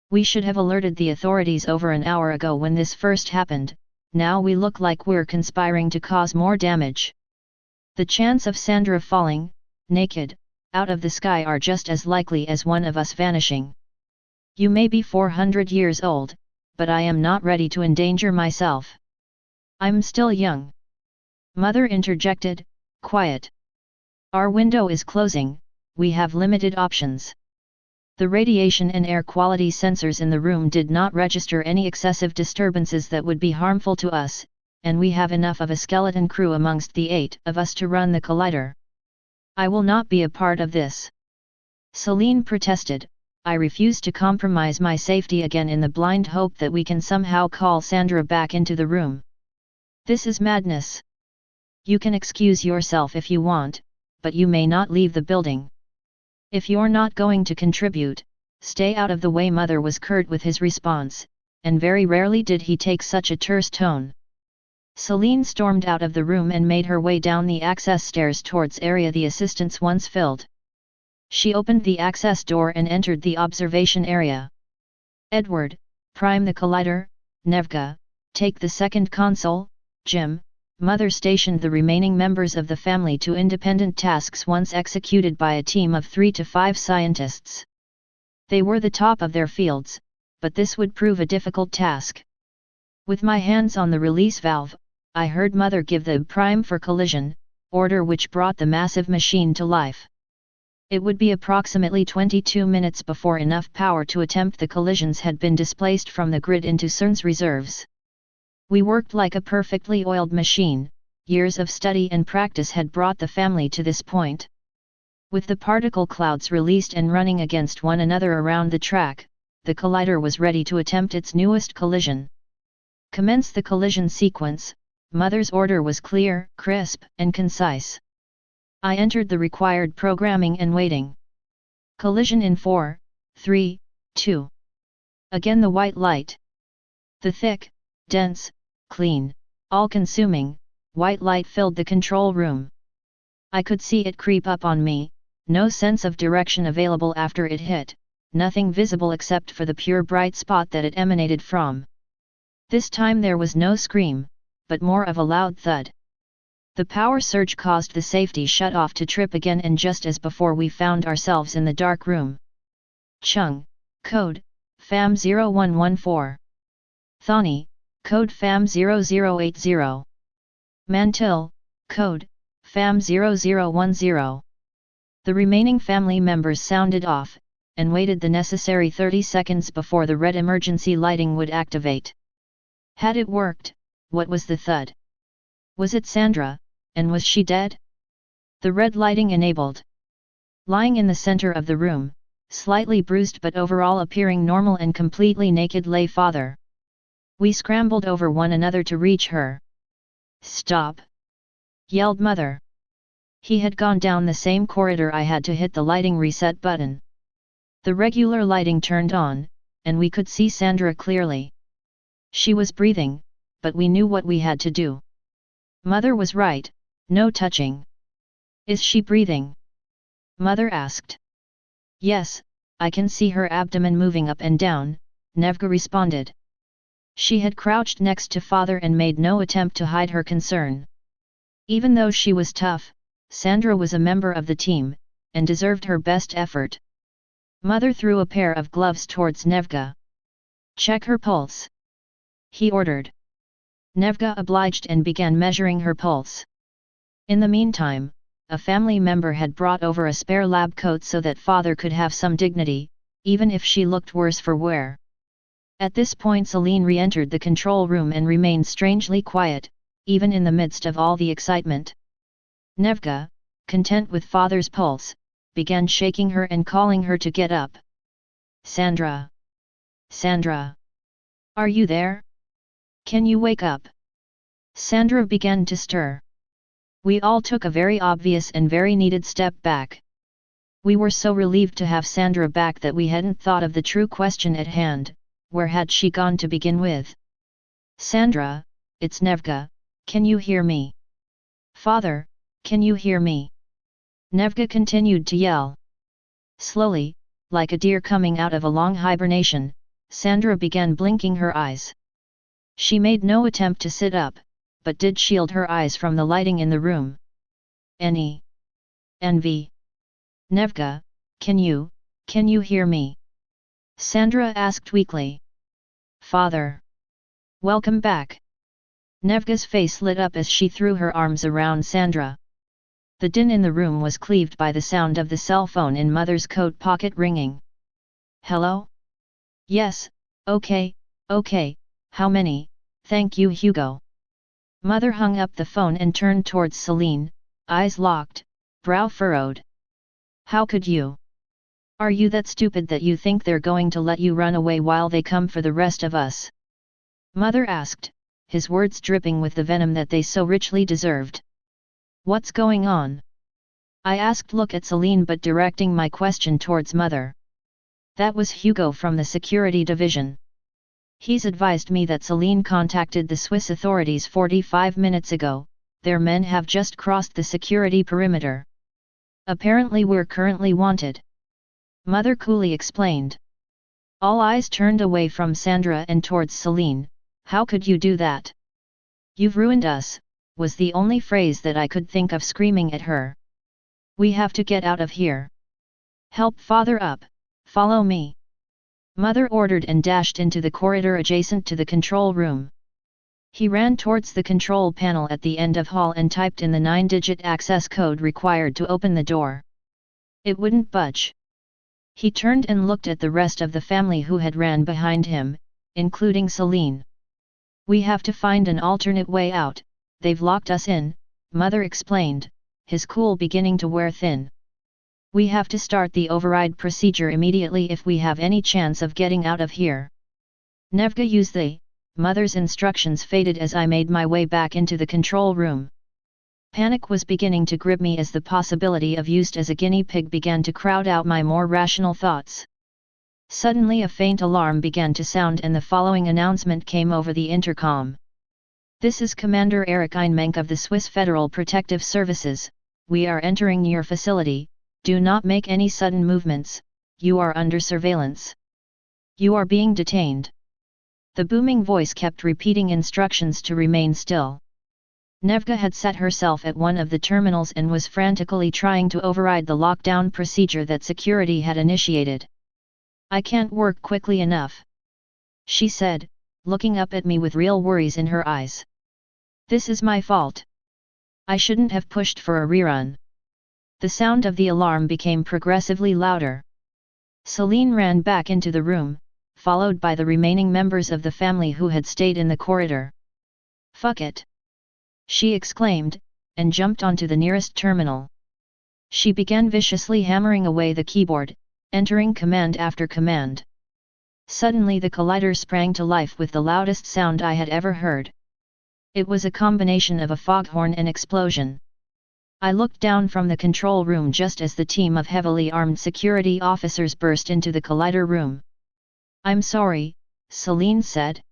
We should have alerted the authorities over an hour ago when this first happened, now we look like we're conspiring to cause more damage. The chance of Sandra falling, naked, out of the sky are just as likely as one of us vanishing. You may be 400 years old, but I am not ready to endanger myself. I'm still young. Mother interjected, quiet. Our window is closing, we have limited options. The radiation and air quality sensors in the room did not register any excessive disturbances that would be harmful to us, and we have enough of a skeleton crew amongst the 8 of us to run the collider. I will not be a part of this. Celine protested, I refuse to compromise my safety again in the blind hope that we can somehow call Sandra back into the room. This is madness. You can excuse yourself if you want, but you may not leave the building. If you're not going to contribute, stay out of the way. Mother was curt with his response, and very rarely did he take such a terse tone. Celine stormed out of the room and made her way down the access stairs towards area the assistants once filled. She opened the access door and entered the observation area. Edward, prime the collider, Nevka, take the second console, Jim. Mother stationed the remaining members of the family to independent tasks once executed by a team of 3 to 5 scientists. They were the top of their fields, but this would prove a difficult task. With my hands on the release valve, I heard Mother give the prime for collision, order which brought the massive machine to life. It would be approximately 22 minutes before enough power to attempt the collisions had been displaced from the grid into CERN's reserves. We worked like a perfectly oiled machine. Years of study and practice had brought the family to this point. With the particle clouds released and running against one another around the track, the collider was ready to attempt its newest collision. Commence the collision sequence. Mother's order was clear, crisp, and concise. I entered the required programming and waiting. Collision in 4, 3, 2. Again the white light. The thick, dense, clean, all-consuming, white light filled the control room. I could see it creep up on me, no sense of direction available after it hit, nothing visible except for the pure bright spot that it emanated from. This time there was no scream, but more of a loud thud. The power surge caused the safety shut-off to trip again, and just as before we found ourselves in the dark room. Chung, code, FAM 0114. Thani, code FAM 0080. Mantil, code, FAM 0010. The remaining family members sounded off, and waited the necessary 30 seconds before the red emergency lighting would activate. Had it worked, what was the thud? Was it Sandra, and was she dead? The red lighting enabled. Lying in the center of the room, slightly bruised but overall appearing normal and completely naked, lay Father. We scrambled over one another to reach her. Stop! Yelled Mother. He had gone down the same corridor I had to hit the lighting reset button. The regular lighting turned on, and we could see Sandra clearly. She was breathing, but we knew what we had to do. Mother was right, no touching. Is she breathing? Mother asked. Yes, I can see her abdomen moving up and down, Nevka responded. She had crouched next to Father and made no attempt to hide her concern. Even though she was tough, Sandra was a member of the team, and deserved her best effort. Mother threw a pair of gloves towards Nevka. Check her pulse. He ordered. Nevka obliged and began measuring her pulse. In the meantime, a family member had brought over a spare lab coat so that Father could have some dignity, even if she looked worse for wear. At this point Celine re-entered the control room and remained strangely quiet, even in the midst of all the excitement. Nevka, content with Father's pulse, began shaking her and calling her to get up. Sandra! Sandra! Are you there? Can you wake up? Sandra began to stir. We all took a very obvious and very needed step back. We were so relieved to have Sandra back that we hadn't thought of the true question at hand. Where had she gone to begin with? Sandra, it's Nevka, can you hear me? Father, can you hear me? Nevka continued to yell. Slowly, like a deer coming out of a long hibernation, Sandra began blinking her eyes. She made no attempt to sit up, but did shield her eyes from the lighting in the room. Any envy? Nevka, can you hear me? Sandra asked weakly. Father. Welcome back. Nevka's face lit up as she threw her arms around Sandra. The din in the room was cleaved by the sound of the cell phone in Mother's coat pocket ringing. Hello? Yes, okay, how many, thank you Hugo. Mother hung up the phone and turned towards Celine, eyes locked, brow furrowed. How could you? Are you that stupid that you think they're going to let you run away while they come for the rest of us? Mother asked, his words dripping with the venom that they so richly deserved. What's going on? I asked, look at Celine but directing my question towards Mother. That was Hugo from the security division. He's advised me that Celine contacted the Swiss authorities 45 minutes ago, their men have just crossed the security perimeter. Apparently we're currently wanted. Mother coolly explained. All eyes turned away from Sandra and towards Celine. How could you do that? You've ruined us, was the only phrase that I could think of screaming at her. We have to get out of here. Help Father up, follow me. Mother ordered and dashed into the corridor adjacent to the control room. He ran towards the control panel at the end of hall and typed in the 9-digit access code required to open the door. It wouldn't budge. He turned and looked at the rest of the family who had ran behind him, including Celine. We have to find an alternate way out, they've locked us in, Mother explained, his cool beginning to wear thin. We have to start the override procedure immediately if we have any chance of getting out of here. Nevka, use the... Mother's instructions faded as I made my way back into the control room. Panic was beginning to grip me as the possibility of used as a guinea pig began to crowd out my more rational thoughts. Suddenly a faint alarm began to sound and the following announcement came over the intercom. This is Commander Erich Einmenk of the Swiss Federal Protective Services, we are entering your facility, do not make any sudden movements, you are under surveillance. You are being detained. The booming voice kept repeating instructions to remain still. Nevka had set herself at one of the terminals and was frantically trying to override the lockdown procedure that security had initiated. I can't work quickly enough, she said, looking up at me with real worries in her eyes. This is my fault. I shouldn't have pushed for a rerun. The sound of the alarm became progressively louder. Celine ran back into the room, followed by the remaining members of the family who had stayed in the corridor. Fuck it! She exclaimed, and jumped onto the nearest terminal. She began viciously hammering away the keyboard, entering command after command. Suddenly the collider sprang to life with the loudest sound I had ever heard. It was a combination of a foghorn and explosion. I looked down from the control room just as the team of heavily armed security officers burst into the collider room. I'm sorry, Celine said.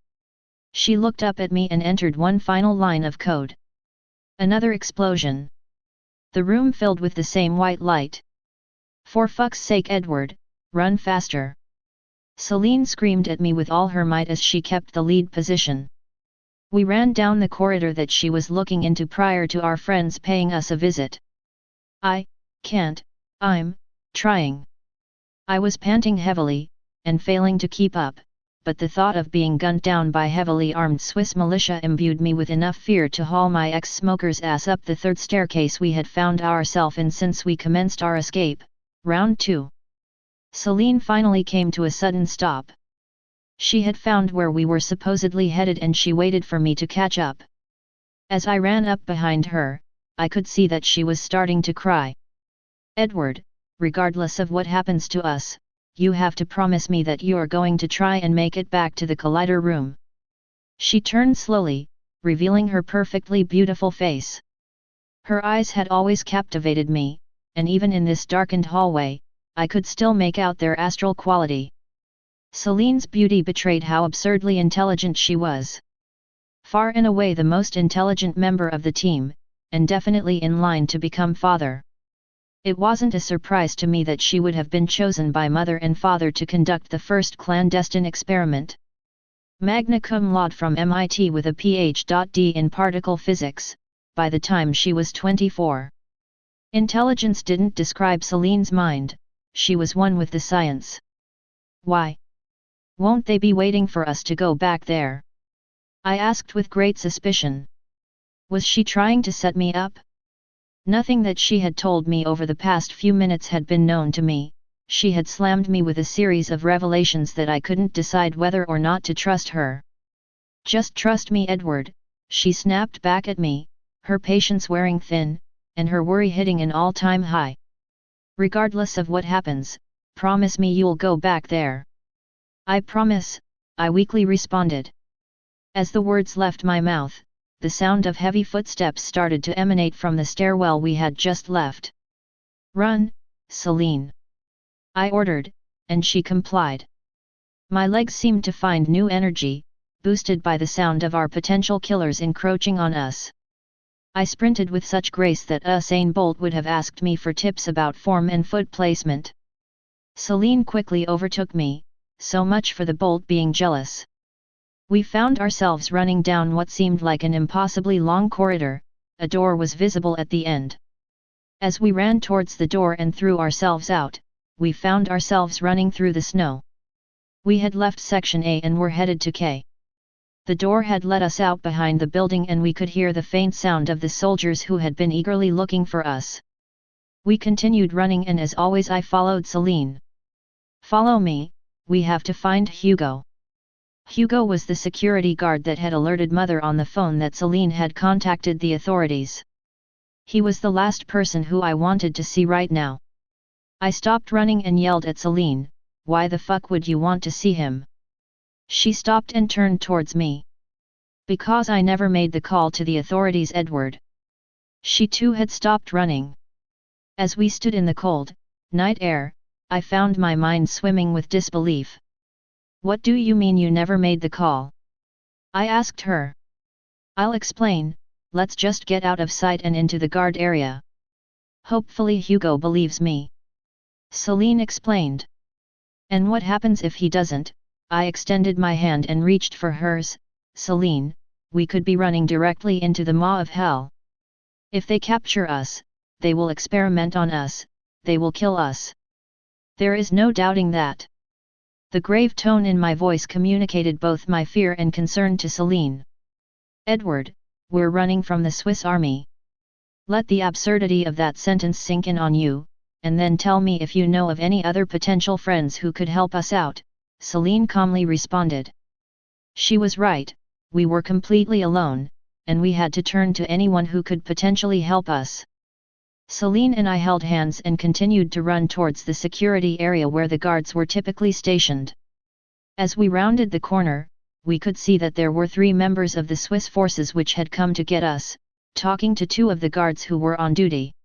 She looked up at me and entered one final line of code. Another explosion. The room filled with the same white light. For fuck's sake, Edward, run faster! Celine screamed at me with all her might as she kept the lead position. We ran down the corridor that she was looking into prior to our friends paying us a visit. I can't, I'm trying. I was panting heavily, and failing to keep up, but the thought of being gunned down by heavily armed Swiss militia imbued me with enough fear to haul my ex-smoker's ass up the third staircase we had found ourselves in since we commenced our escape, round 2. Celine finally came to a sudden stop. She had found where we were supposedly headed and she waited for me to catch up. As I ran up behind her, I could see that she was starting to cry. Edward, regardless of what happens to us, you have to promise me that you are going to try and make it back to the collider room. She turned slowly, revealing her perfectly beautiful face. Her eyes had always captivated me, and even in this darkened hallway, I could still make out their astral quality. Celine's beauty betrayed how absurdly intelligent she was. Far and away the most intelligent member of the team, and definitely in line to become father. It wasn't a surprise to me that she would have been chosen by mother and father to conduct the first clandestine experiment. magna cum laude from MIT with a Ph.D. in particle physics, by the time she was 24. Intelligence didn't describe Celine's mind, she was one with the science. Why? Won't they be waiting for us to go back there? I asked with great suspicion. Was she trying to set me up? Nothing that she had told me over the past few minutes had been known to me. She had slammed me with a series of revelations that I couldn't decide whether or not to trust her. Just trust me, Edward, she snapped back at me, her patience wearing thin, and her worry hitting an all-time high. Regardless of what happens, promise me you'll go back there. I promise, I weakly responded. As the words left my mouth, the sound of heavy footsteps started to emanate from the stairwell we had just left. Run, Celine! I ordered, and she complied. My legs seemed to find new energy, boosted by the sound of our potential killers encroaching on us. I sprinted with such grace that Usain Bolt would have asked me for tips about form and foot placement. Celine quickly overtook me, so much for the Bolt being jealous. We found ourselves running down what seemed like an impossibly long corridor. A door was visible at the end. As we ran towards the door and threw ourselves out, we found ourselves running through the snow. We had left Section A and were headed to K. The door had let us out behind the building and we could hear the faint sound of the soldiers who had been eagerly looking for us. We continued running and as always I followed Celine. Follow me, we have to find Hugo. Hugo was the security guard that had alerted Mother on the phone that Celine had contacted the authorities. He was the last person who I wanted to see right now. I stopped running and yelled at Celine, "Why the fuck would you want to see him?" She stopped and turned towards me. Because I never made the call to the authorities, Edward. She too had stopped running. As we stood in the cold, night air, I found my mind swimming with disbelief. What do you mean you never made the call? I asked her. I'll explain, let's just get out of sight and into the guard area. Hopefully Hugo believes me. Celine explained. And what happens if he doesn't? I extended my hand and reached for hers. Celine, we could be running directly into the maw of hell. If they capture us, they will experiment on us, they will kill us. There is no doubting that. The grave tone in my voice communicated both my fear and concern to Celine. Edward, we're running from the Swiss army. Let the absurdity of that sentence sink in on you, and then tell me if you know of any other potential friends who could help us out, Celine calmly responded. She was right, we were completely alone, and we had to turn to anyone who could potentially help us. Celine and I held hands and continued to run towards the security area where the guards were typically stationed. As we rounded the corner, we could see that there were 3 members of the Swiss forces which had come to get us, talking to 2 of the guards who were on duty.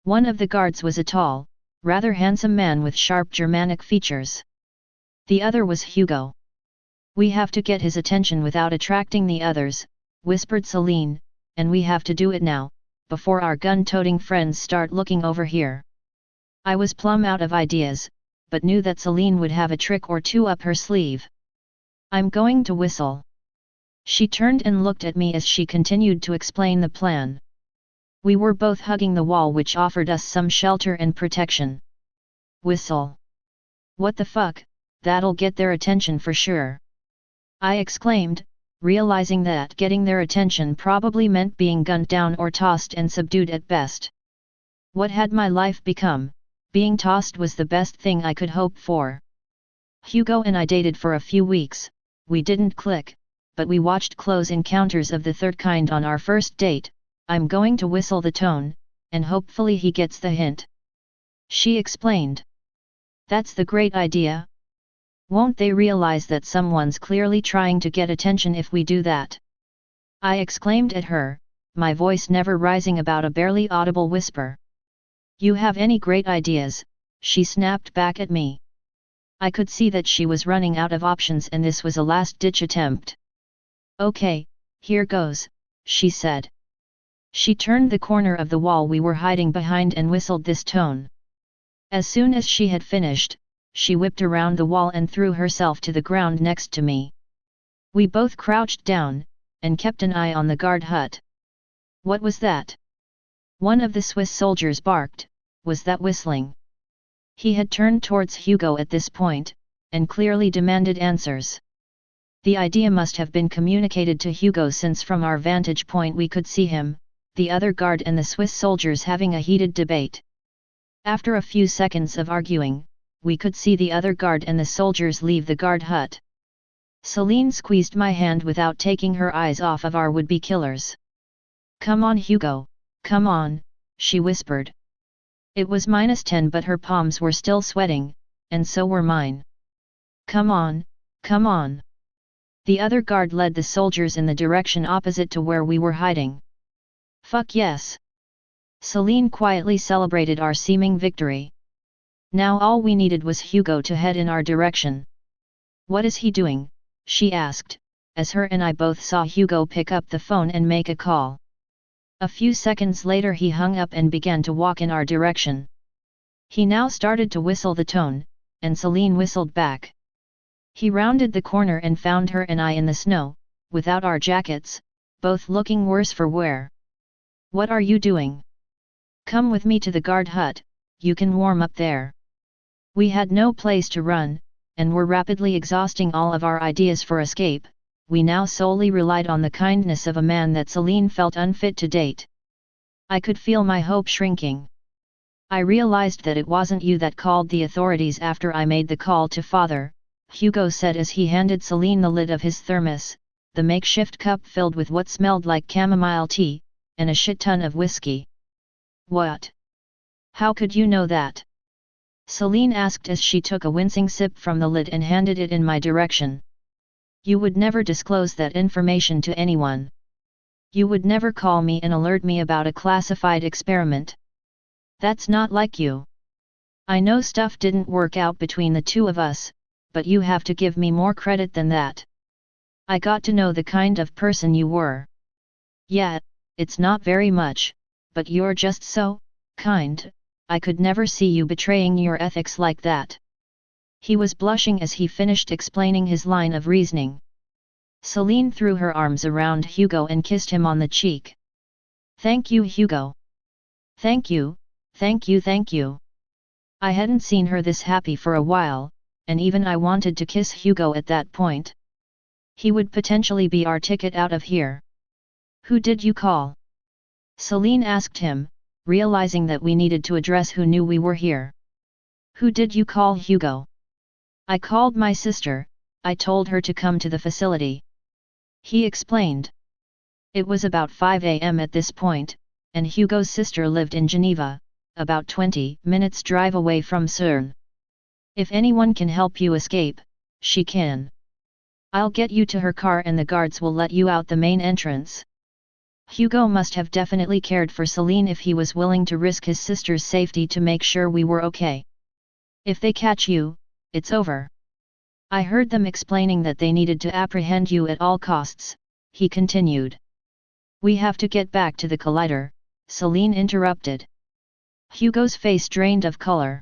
One of the guards was a tall, rather handsome man with sharp Germanic features. The other was Hugo. We have to get his attention without attracting the others, whispered Celine, and we have to do it now, before our gun-toting friends start looking over here. I was plumb out of ideas, but knew that Celine would have a trick or two up her sleeve. I'm going to whistle. She turned and looked at me as she continued to explain the plan. We were both hugging the wall which offered us some shelter and protection. Whistle. What the fuck, that'll get their attention for sure. I exclaimed, realizing that getting their attention probably meant being gunned down or tossed and subdued at best. What had my life become? Being tossed was the best thing I could hope for. Hugo and I dated for a few weeks, we didn't click, but we watched Close Encounters of the Third Kind on our first date. I'm going to whistle the tone, and hopefully he gets the hint. She explained. That's the great idea. Won't they realize that someone's clearly trying to get attention if we do that? I exclaimed at her, my voice never rising above a barely audible whisper. You have any great ideas? She snapped back at me. I could see that she was running out of options and this was a last-ditch attempt. Okay, here goes, she said. She turned the corner of the wall we were hiding behind and whistled this tone. As soon as she had finished, she whipped around the wall and threw herself to the ground next to me. We both crouched down, and kept an eye on the guard hut. What was that? One of the Swiss soldiers barked. Was that whistling? He had turned towards Hugo at this point, and clearly demanded answers. The idea must have been communicated to Hugo since from our vantage point we could see him, the other guard and the Swiss soldiers having a heated debate. After a few seconds of arguing, we could see the other guard and the soldiers leave the guard hut. Celine squeezed my hand without taking her eyes off of our would-be killers. "Come on Hugo, come on," she whispered. It was -10 but her palms were still sweating, and so were mine. "Come on, come on." The other guard led the soldiers in the direction opposite to where we were hiding. "Fuck yes!" Celine quietly celebrated our seeming victory. Now all we needed was Hugo to head in our direction. "What is he doing?" she asked, as her and I both saw Hugo pick up the phone and make a call. A few seconds later he hung up and began to walk in our direction. He now started to whistle the tone, and Celine whistled back. He rounded the corner and found her and I in the snow, without our jackets, both looking worse for wear. "What are you doing? Come with me to the guard hut, you can warm up there." We had no place to run, and were rapidly exhausting all of our ideas for escape. We now solely relied on the kindness of a man that Celine felt unfit to date. I could feel my hope shrinking. "I realized that it wasn't you that called the authorities after I made the call to father," Hugo said as he handed Celine the lid of his thermos, the makeshift cup filled with what smelled like chamomile tea, and a shit ton of whiskey. "What? How could you know that?" Celine asked as she took a wincing sip from the lid and handed it in my direction. "You would never disclose that information to anyone. You would never call me and alert me about a classified experiment. That's not like you. I know stuff didn't work out between the two of us, but you have to give me more credit than that. I got to know the kind of person you were. Yeah, it's not very much, but you're just so kind. I could never see you betraying your ethics like that." He was blushing as he finished explaining his line of reasoning. Celine threw her arms around Hugo and kissed him on the cheek. "Thank you Hugo. Thank you, thank you, thank you." I hadn't seen her this happy for a while, and even I wanted to kiss Hugo at that point. He would potentially be our ticket out of here. "Who did you call?" Celine asked him, realizing that we needed to address who knew we were here. "Who did you call Hugo?" "I called my sister, I told her to come to the facility," he explained. It was about 5 a.m. at this point, and Hugo's sister lived in Geneva, about 20 minutes drive away from CERN. "If anyone can help you escape, she can. I'll get you to her car and the guards will let you out the main entrance." Hugo must have definitely cared for Celine if he was willing to risk his sister's safety to make sure we were okay. "If they catch you, it's over. I heard them explaining that they needed to apprehend you at all costs," he continued. "We have to get back to the collider," Celine interrupted. Hugo's face drained of color.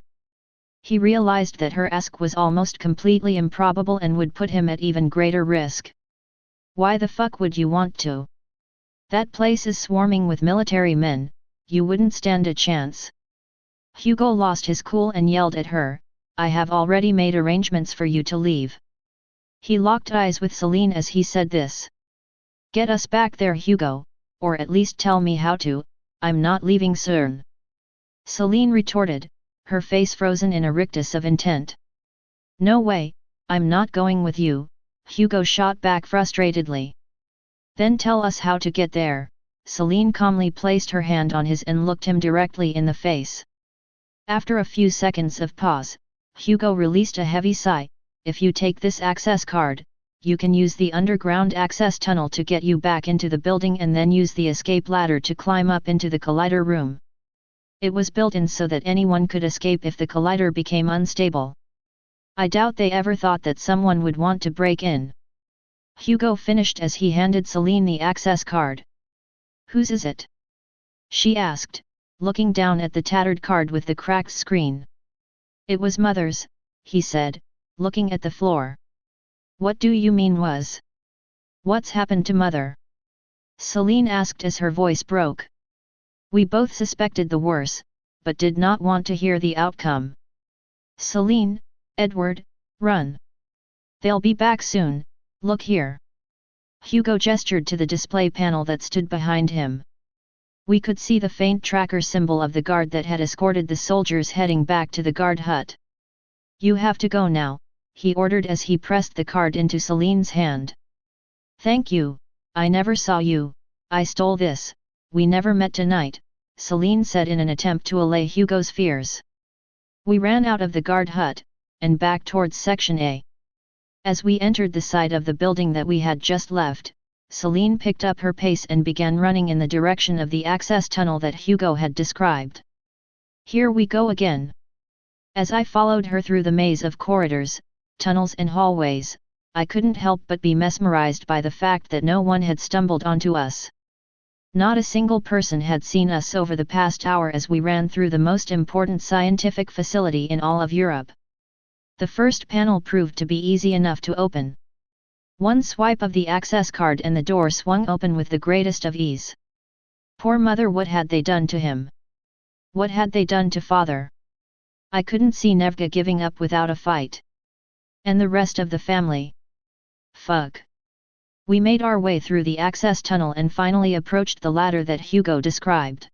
He realized that her ask was almost completely improbable and would put him at even greater risk. "Why the fuck would you want to? That place is swarming with military men, you wouldn't stand a chance." Hugo lost his cool and yelled at her, "I have already made arrangements for you to leave." He locked eyes with Celine as he said this. "Get us back there Hugo, or at least tell me how to, I'm not leaving CERN." Celine retorted, her face frozen in a rictus of intent. "No way, I'm not going with you," Hugo shot back frustratedly. "Then tell us how to get there." Celine calmly placed her hand on his and looked him directly in the face. After a few seconds of pause, Hugo released a heavy sigh. "If you take this access card, you can use the underground access tunnel to get you back into the building and then use the escape ladder to climb up into the collider room. It was built in so that anyone could escape if the collider became unstable. I doubt they ever thought that someone would want to break in." Hugo finished as he handed Celine the access card. "Whose is it?" she asked, looking down at the tattered card with the cracked screen. "It was Mother's," he said, looking at the floor. "What do you mean was?" What's happened to Mother? Celine asked as her voice broke. We both suspected the worst, but did not want to hear the outcome. Celine, Edward, run. They'll be back soon, look here. Hugo gestured to the display panel that stood behind him. We could see the faint tracker symbol of the guard that had escorted the soldiers heading back to the guard hut. You have to go now, he ordered as he pressed the card into Celine's hand. Thank you, I never saw you, I stole this, we never met tonight, Celine said in an attempt to allay Hugo's fears. We ran out of the guard hut, and back towards Section A. As we entered the side of the building that we had just left, Celine picked up her pace and began running in the direction of the access tunnel that Hugo had described. Here we go again. As I followed her through the maze of corridors, tunnels and hallways, I couldn't help but be mesmerized by the fact that no one had stumbled onto us. Not a single person had seen us over the past hour as we ran through the most important scientific facility in all of Europe. The first panel proved to be easy enough to open. One swipe of the access card and the door swung open with the greatest of ease. Poor Mother, what had they done to him? What had they done to Father? I couldn't see Nevka giving up without a fight. And the rest of the family? Fuck. We made our way through the access tunnel and finally approached the ladder that Hugo described.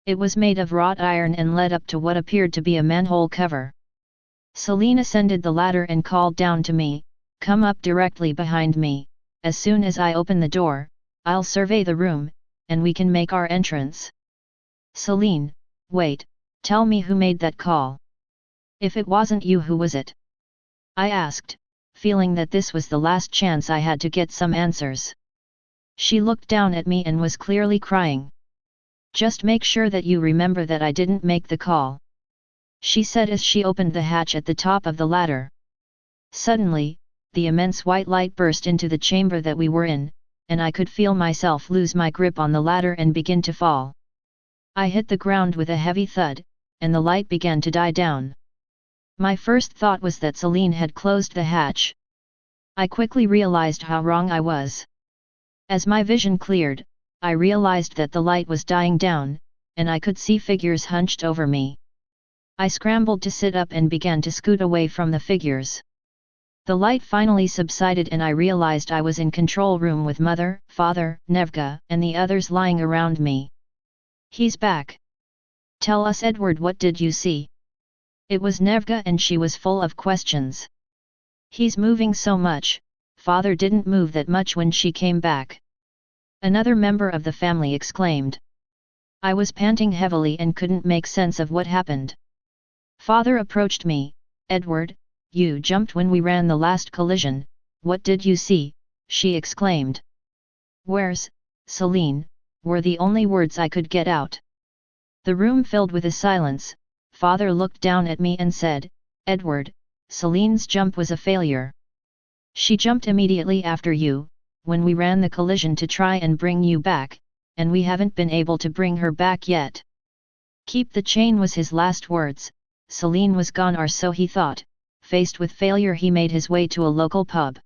It was made of wrought iron and led up to what appeared to be a manhole cover. Celine ascended the ladder and called down to me, come up directly behind me, as soon as I open the door, I'll survey the room, and we can make our entrance. Celine, wait, tell me who made that call. If it wasn't you, who was it? I asked, feeling that this was the last chance I had to get some answers. She looked down at me and was clearly crying. Just make sure that you remember that I didn't make the call, she said as she opened the hatch at the top of the ladder. Suddenly, the immense white light burst into the chamber that we were in, and I could feel myself lose my grip on the ladder and begin to fall. I hit the ground with a heavy thud, and the light began to die down. My first thought was that Celine had closed the hatch. I quickly realized how wrong I was. As my vision cleared, I realized that the light was dying down, and I could see figures hunched over me. I scrambled to sit up and began to scoot away from the figures. The light finally subsided and I realized I was in control room with Mother, Father, Nevka, and the others lying around me. He's back. Tell us, Edward, what did you see? It was Nevka and she was full of questions. He's moving so much, Father didn't move that much when she came back. Another member of the family exclaimed. I was panting heavily and couldn't make sense of what happened. Father approached me, Edward, you jumped when we ran the last collision, what did you see? She exclaimed. Where's Celine? Were the only words I could get out. The room filled with a silence. Father looked down at me and said, Edward, Celine's jump was a failure. She jumped immediately after you, when we ran the collision to try and bring you back, and we haven't been able to bring her back yet. Keep the chain was his last words. Celine was gone, or so he thought. Faced with failure, he made his way to a local pub.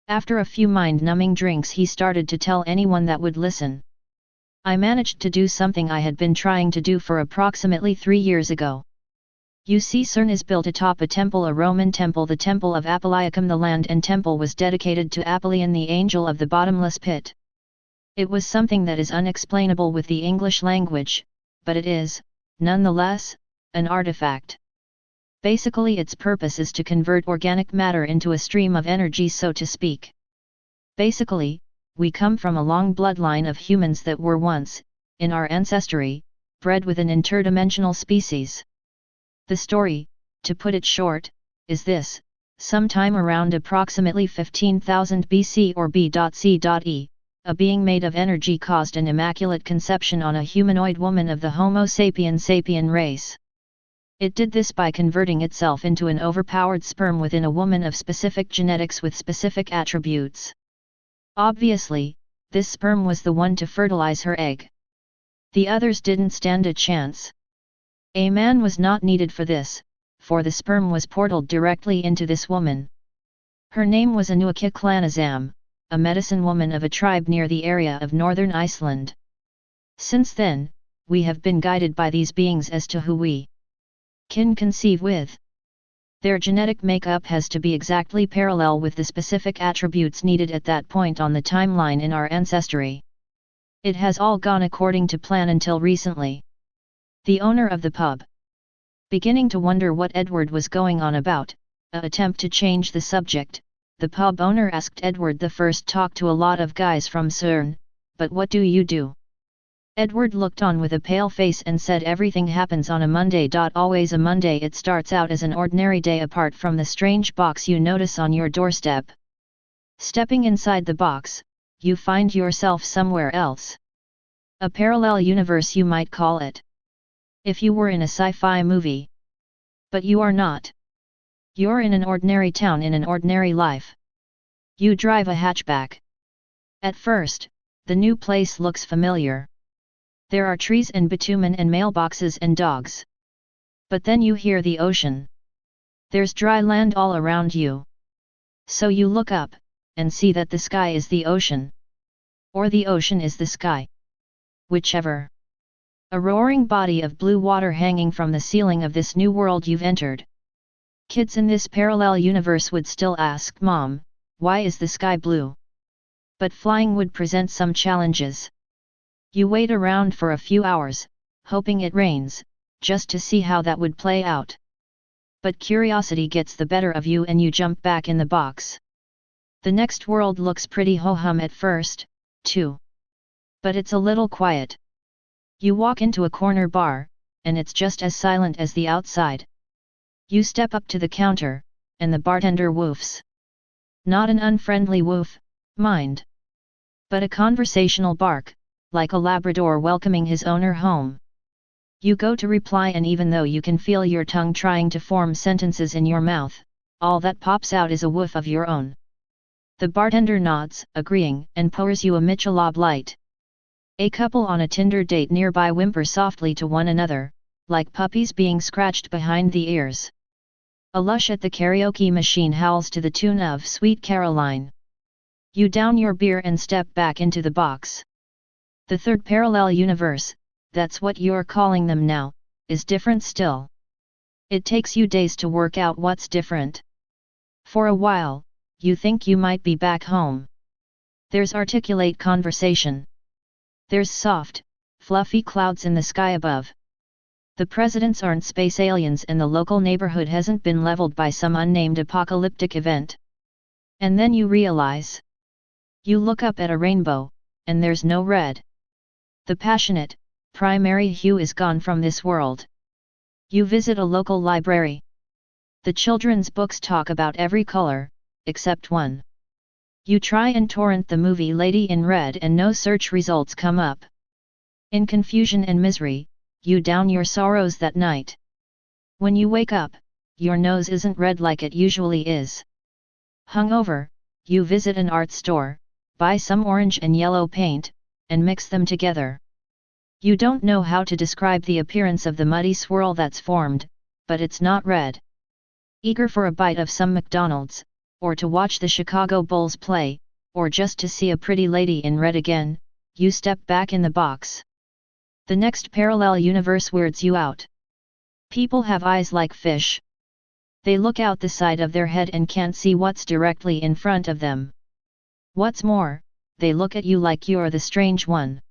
After a few mind-numbing drinks, he started to tell anyone that would listen. I managed to do something I had been trying to do for approximately 3 years ago. You see, CERN is built atop a temple, a Roman temple, the Temple of Apolliacum. The land and temple was dedicated to Apollyon, the angel of the bottomless pit. It was something that is unexplainable with the English language, but it is, nonetheless, an artifact. Basically, its purpose is to convert organic matter into a stream of energy, so to speak. Basically, we come from a long bloodline of humans that were once, in our ancestry, bred with an interdimensional species. The story, to put it short, is this: sometime around approximately 15,000 BC or B.C.E, a being made of energy caused an immaculate conception on a humanoid woman of the Homo sapien race. It did this by converting itself into an overpowered sperm within a woman of specific genetics with specific attributes. Obviously, this sperm was the one to fertilize her egg. The others didn't stand a chance. A man was not needed for this, for the sperm was portaled directly into this woman. Her name was Anuakiklanazam, a medicine woman of a tribe near the area of northern Iceland. Since then, we have been guided by these beings as to who we can conceive with. Their genetic makeup has to be exactly parallel with the specific attributes needed at that point on the timeline in our ancestry. It has all gone according to plan until recently. The owner of the pub, beginning to wonder what Edward was going on about, attempt to change the subject, the pub owner asked Edward the first talk to a lot of guys from CERN, but what do you do? Edward looked on with a pale face and said everything happens on a Monday. Always a Monday. It starts out as an ordinary day apart from the strange box you notice on your doorstep. Stepping inside the box, you find yourself somewhere else. A parallel universe you might call it. If you were in a sci-fi movie. But you are not. You're in an ordinary town in an ordinary life. You drive a hatchback. At first, the new place looks familiar. There are trees and bitumen and mailboxes and dogs. But then you hear the ocean. There's dry land all around you. So you look up, and see that the sky is the ocean. Or the ocean is the sky. Whichever. A roaring body of blue water hanging from the ceiling of this new world you've entered. Kids in this parallel universe would still ask Mom, why is the sky blue? But flying would present some challenges. You wait around for a few hours, hoping it rains, just to see how that would play out. But curiosity gets the better of you and you jump back in the box. The next world looks pretty ho-hum at first, too. But it's a little quiet. You walk into a corner bar, and it's just as silent as the outside. You step up to the counter, and the bartender woofs. Not an unfriendly woof, mind. But a conversational bark, like a Labrador welcoming his owner home. You go to reply, and even though you can feel your tongue trying to form sentences in your mouth, all that pops out is a woof of your own. The bartender nods, agreeing, and pours you a Michelob Light. A couple on a Tinder date nearby whimper softly to one another, like puppies being scratched behind the ears. A lush at the karaoke machine howls to the tune of Sweet Caroline. You down your beer and step back into the box. The third parallel universe, that's what you're calling them now, is different still. It takes you days to work out what's different. For a while, you think you might be back home. There's articulate conversation. There's soft, fluffy clouds in the sky above. The presidents aren't space aliens and the local neighborhood hasn't been leveled by some unnamed apocalyptic event. And then you realize. You look up at a rainbow, and there's no red. The passionate, primary hue is gone from this world. You visit a local library. The children's books talk about every color, except one. You try and torrent the movie Lady in Red and no search results come up. In confusion and misery, you down your sorrows that night. When you wake up, your nose isn't red like it usually is. Hungover, you visit an art store, buy some orange and yellow paint, and mix them together. You don't know how to describe the appearance of the muddy swirl that's formed, but it's not red. Eager for a bite of some McDonald's, or to watch the Chicago Bulls play, or just to see a pretty lady in red again, you step back in the box. The next parallel universe weirds you out. People have eyes like fish. They look out the side of their head and can't see what's directly in front of them. What's more, they look at you like you're the strange one.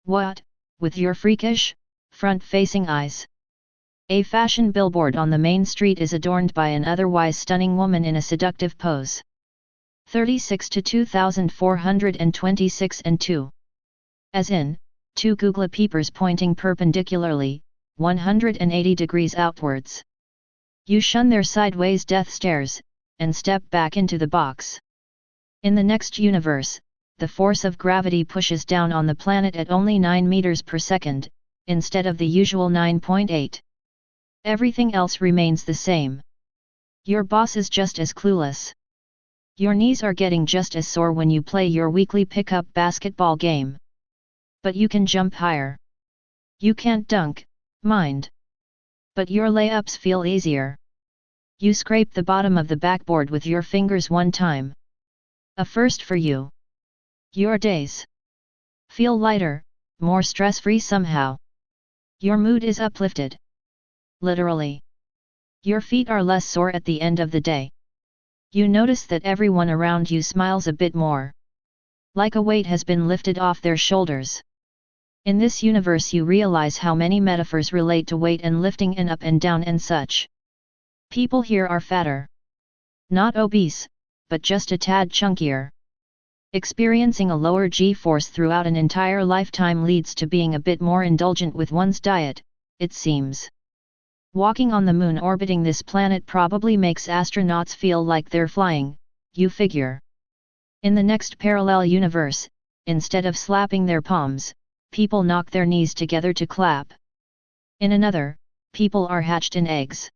What, with your freakish, front-facing eyes? A fashion billboard on the main street is adorned by an otherwise stunning woman in a seductive pose. 36 to 2426 and 2. As in, two googly peepers pointing perpendicularly, 180 degrees outwards. You shun their sideways death stares, and step back into the box. In the next universe, the force of gravity pushes down on the planet at only 9 meters per second, instead of the usual 9.8. Everything else remains the same. Your boss is just as clueless. Your knees are getting just as sore when you play your weekly pickup basketball game. But you can jump higher. You can't dunk, mind. But your layups feel easier. You scrape the bottom of the backboard with your fingers one time. A first for you. Your days feel lighter, more stress-free somehow. Your mood is uplifted. Literally. Your feet are less sore at the end of the day. You notice that everyone around you smiles a bit more. Like a weight has been lifted off their shoulders. In this universe you realize how many metaphors relate to weight and lifting and up and down and such. People here are fatter. Not obese, but just a tad chunkier. Experiencing a lower G-force throughout an entire lifetime leads to being a bit more indulgent with one's diet, it seems. Walking on the moon orbiting this planet probably makes astronauts feel like they're flying, you figure. In the next parallel universe, instead of slapping their palms, people knock their knees together to clap. In another, people are hatched in eggs.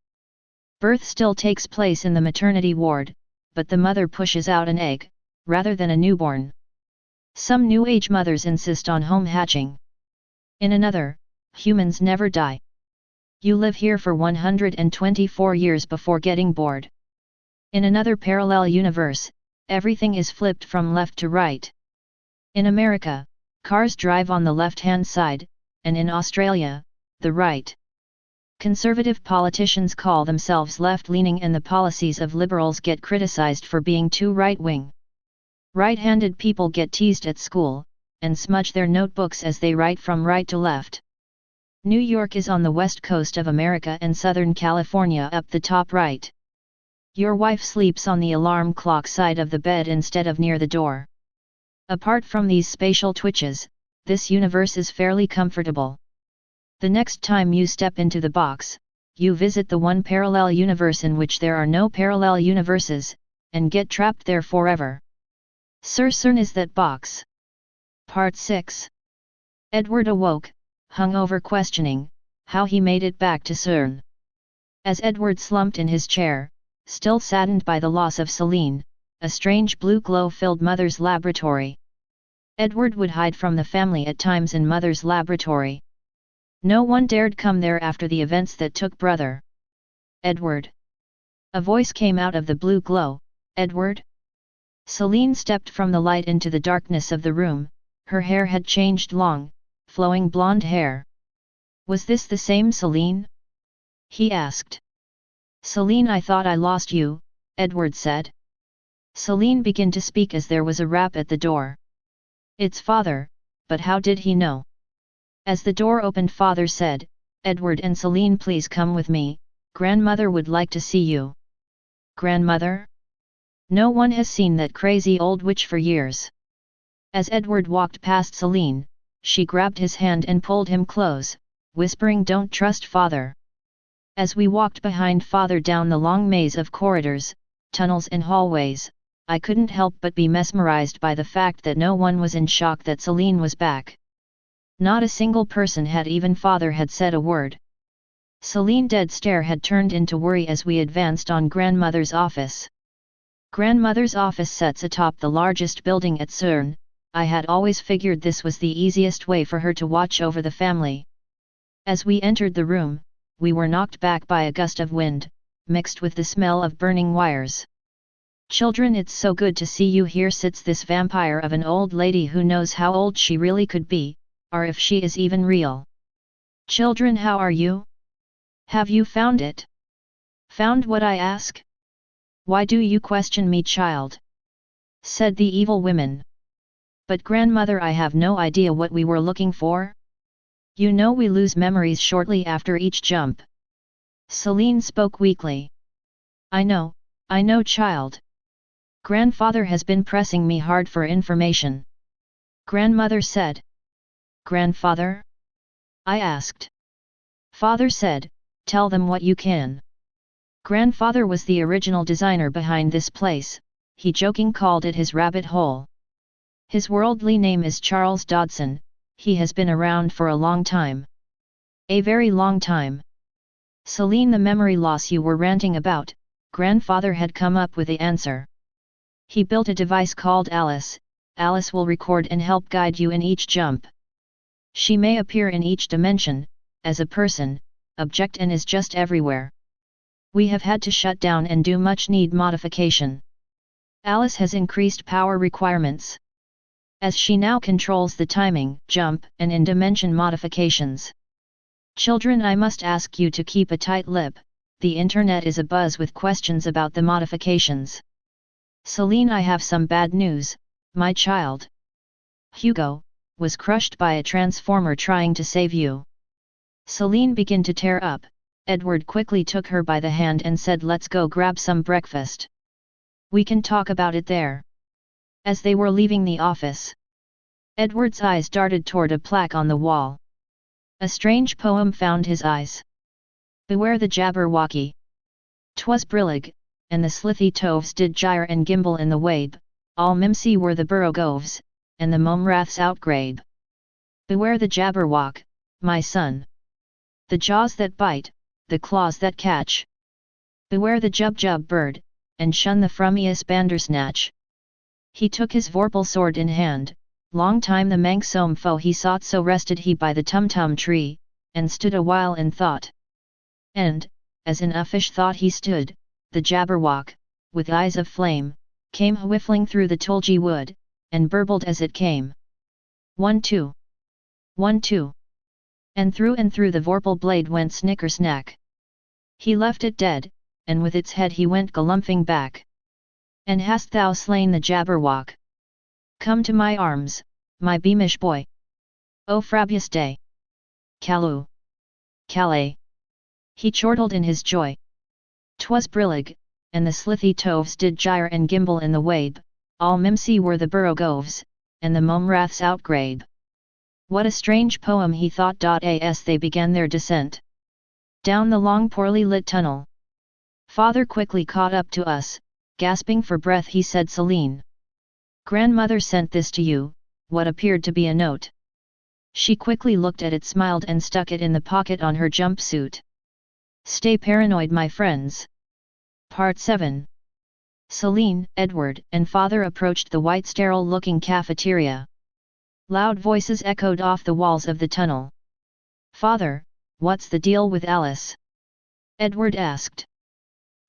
Birth still takes place in the maternity ward, but the mother pushes out an egg, rather than a newborn. Some New Age mothers insist on home hatching. In another, humans never die. You live here for 124 years before getting bored. In another parallel universe, everything is flipped from left to right. In America, cars drive on the left-hand side, and in Australia, the right. Conservative politicians call themselves left-leaning and the policies of liberals get criticized for being too right-wing. Right-handed people get teased at school, and smudge their notebooks as they write from right to left. New York is on the west coast of America and Southern California up the top right. Your wife sleeps on the alarm clock side of the bed instead of near the door. Apart from these spatial twitches, this universe is fairly comfortable. The next time you step into the box, you visit the one parallel universe in which there are no parallel universes, and get trapped there forever. CERN is that box. Part 6. Edward awoke, hungover, questioning how he made it back to CERN. As Edward slumped in his chair, still saddened by the loss of Celine, a strange blue glow filled Mother's laboratory. Edward would hide from the family at times in Mother's laboratory. No one dared come there after the events that took Brother Edward. A voice came out of the blue glow. Edward? Celine stepped from the light into the darkness of the room. Her hair had changed, long, flowing blonde hair. Was this the same Celine? He asked. Celine, I thought I lost you, Edward said. Celine began to speak as there was a rap at the door. It's Father, but how did he know? As the door opened, Father said, Edward and Celine, please come with me, Grandmother would like to see you. Grandmother? No one has seen that crazy old witch for years. As Edward walked past Celine, she grabbed his hand and pulled him close, whispering, don't trust Father. As we walked behind Father down the long maze of corridors, tunnels and hallways, I couldn't help but be mesmerized by the fact that no one was in shock that Celine was back. Not a single person had, even Father had said a word. Celine's dead stare had turned into worry as we advanced on Grandmother's office. Grandmother's office sits atop the largest building at CERN. I had always figured this was the easiest way for her to watch over the family. As we entered the room, we were knocked back by a gust of wind, mixed with the smell of burning wires. Children, it's so good to see you. Here sits this vampire of an old lady who knows how old she really could be, or if she is even real. Children, how are you? Have you found it? Found what, I ask? Why do you question me, child? Said the evil women. But Grandmother, I have no idea what we were looking for. You know we lose memories shortly after each jump. Celine spoke weakly. I know, child. Grandfather has been pressing me hard for information. Grandmother said. Grandfather? I asked. Father said, tell them what you can. Grandfather was the original designer behind this place, he joking called it his rabbit hole. His worldly name is Charles Dodson, he has been around for a long time. A very long time. Celine, the memory loss you were ranting about, Grandfather had come up with the answer. He built a device called Alice. Alice will record and help guide you in each jump. She may appear in each dimension, as a person, object, and is just everywhere. We have had to shut down and do much need modification. Alice has increased power requirements, as she now controls the timing, jump, and in-dimension modifications. Children, I must ask you to keep a tight lip, the internet is abuzz with questions about the modifications. Celine, I have some bad news, my child. Hugo was crushed by a transformer trying to save you. Celine began to tear up. Edward quickly took her by the hand and said, let's go grab some breakfast. We can talk about it there. As they were leaving the office, Edward's eyes darted toward a plaque on the wall. A strange poem found his eyes. Beware the Jabberwocky. 'Twas brillig, and the slithy toves did gyre and gimble in the wabe, all mimsy were the borogoves, and the momraths outgrabe. Beware the Jabberwock, my son. The jaws that bite, the claws that catch. Beware the Jubjub bird, and shun the frumious Bandersnatch. He took his vorpal sword in hand, long time the manxome foe he sought, so rested he by the tumtum tree, and stood a while in thought. And, as in uffish thought he stood, the Jabberwock, with eyes of flame, came whiffling through the tulgey wood, and burbled as it came. 1-2. 1-2. And through the vorpal blade went snicker-snack. He left it dead, and with its head he went galumphing back. And hast thou slain the Jabberwock? Come to my arms, my beamish boy. O frabious day! Calloo! Calais! He chortled in his joy. 'Twas brillig, and the slithy toves did gyre and gimble in the wabe, all mimsy were the borogoves, and the momraths outgrabe. What a strange poem, he thought. As they began their descent down the long poorly lit tunnel, Father quickly caught up to us. Gasping for breath, he said, Celine, grandmother sent this to you, what appeared to be a note. She quickly looked at it, smiled, and stuck it in the pocket on her jumpsuit. Stay paranoid, my friends. Part 7. Celine, Edward, and Father approached the white sterile-looking cafeteria. Loud voices echoed off the walls of the tunnel. Father, what's the deal with Alice? Edward asked.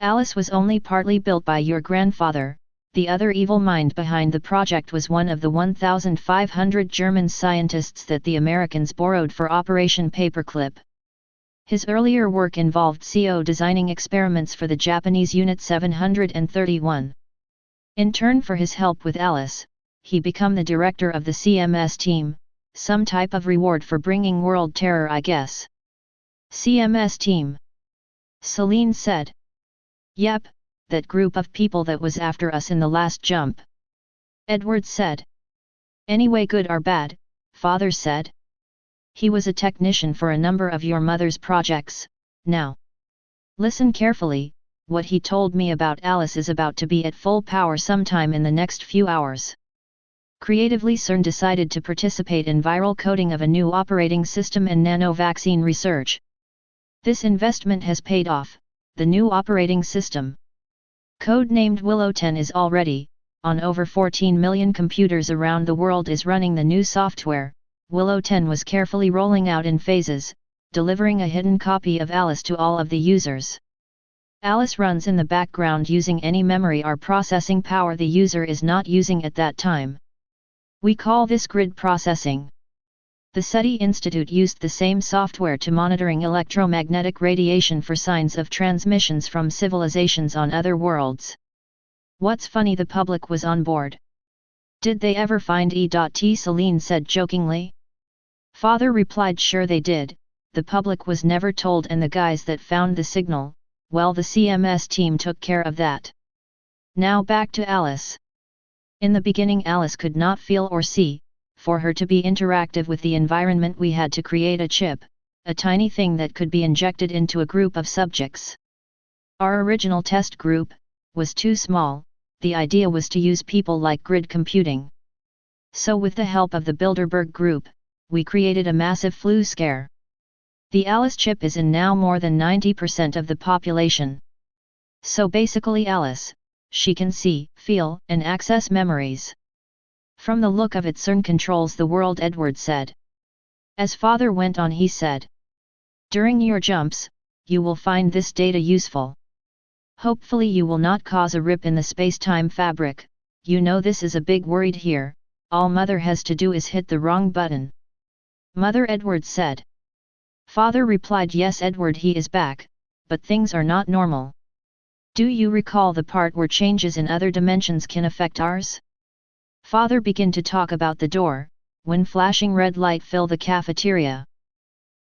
Alice was only partly built by your grandfather. The other evil mind behind the project was one of the 1,500 German scientists that the Americans borrowed for Operation Paperclip. His earlier work involved designing experiments for the Japanese Unit 731. In turn for his help with Alice, he became the director of the CMS team, some type of reward for bringing world terror, I guess. CMS team? Celine said. Yep, that group of people that was after us in the last jump. Edward said. Anyway, good or bad? Father said. He was a technician for a number of your mother's projects. Now, listen carefully, what he told me about Alice is about to be at full power sometime in the next few hours. Creatively, CERN decided to participate in viral coding of a new operating system and nano-vaccine research. This investment has paid off. The new operating system, code-named Willow 10, is already, on over 14 million computers around the world, is running the new software. Willow 10 was carefully rolling out in phases, delivering a hidden copy of Alice to all of the users. Alice runs in the background using any memory or processing power the user is not using at that time. We call this grid processing. The SETI Institute used the same software to monitoring electromagnetic radiation for signs of transmissions from civilizations on other worlds. What's funny, the public was on board. Did they ever find E.T? Celine said jokingly. Father replied, sure they did, the public was never told, and the guys that found the signal, well, the CMS team took care of that. Now back to Alice. In the beginning Alice could not feel or see. For her to be interactive with the environment, we had to create a chip, a tiny thing that could be injected into a group of subjects. Our original test group was too small. The idea was to use people like grid computing. So with the help of the Bilderberg group, we created a massive flu scare. The Alice chip is in now more than 90% of the population. So basically Alice, she can see, feel, and access memories. From the look of it, CERN controls the world, Edward said. As Father went on, he said, during your jumps, you will find this data useful. Hopefully you will not cause a rip in the space-time fabric. You know this is a big worried here. All Mother has to do is hit the wrong button. Mother, Edward said. Father replied, yes Edward, he is back, but things are not normal. Do you recall the part where changes in other dimensions can affect ours? Father began to talk about the door, when flashing red light filled the cafeteria.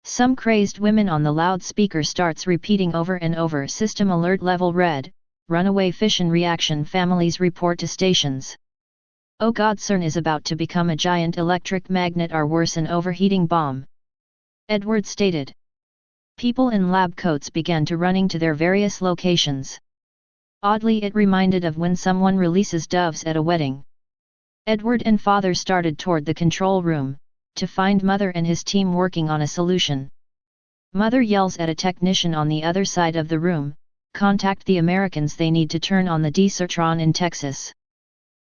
Some crazed women on the loudspeaker starts repeating over and over, system alert level red, runaway fission reaction, families report to stations. Oh God, CERN is about to become a giant electric magnet or worse, an overheating bomb. Edward stated. People in lab coats began to running to their various locations. Oddly, it reminded of when someone releases doves at a wedding. Edward and Father started toward the control room, to find Mother and his team working on a solution. Mother yells at a technician on the other side of the room, contact the Americans, they need to turn on the desertron in Texas.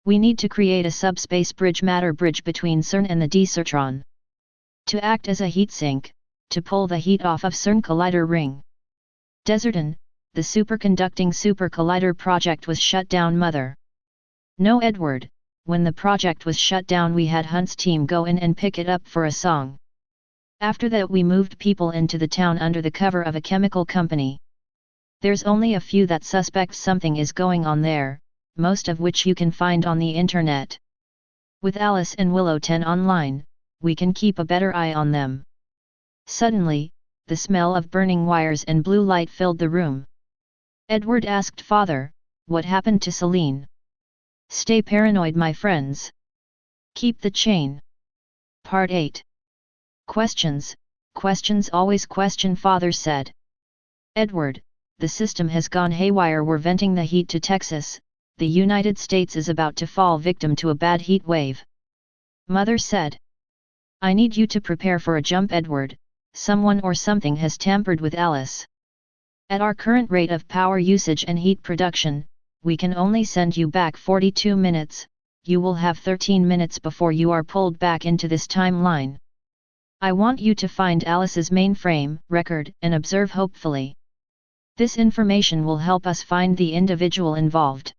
We need to create a subspace bridge, matter bridge between CERN and the desertron. To act as a heat sink, to pull the heat off of CERN collider ring. Deserton, the superconducting super collider project was shut down. Mother. No Edward, when the project was shut down we had Hunt's team go in and pick it up for a song. After that we moved people into the town under the cover of a chemical company. There's only a few that suspect something is going on there, most of which you can find on the internet. With Alice and Willow 10 online, we can keep a better eye on them. Suddenly, the smell of burning wires and blue light filled the room. Edward asked Father, what happened to Celine? Stay paranoid, my friends. Keep the chain. Part 8. Questions, always question, Father said. Edward, the system has gone haywire, we're venting the heat to Texas, the United States is about to fall victim to a bad heat wave. Mother said. I need you to prepare for a jump, Edward, someone or something has tampered with Alice. At our current rate of power usage and heat production, we can only send you back 42 minutes, you will have 13 minutes before you are pulled back into this timeline. I want you to find Alice's mainframe record and observe hopefully. This information will help us find the individual involved.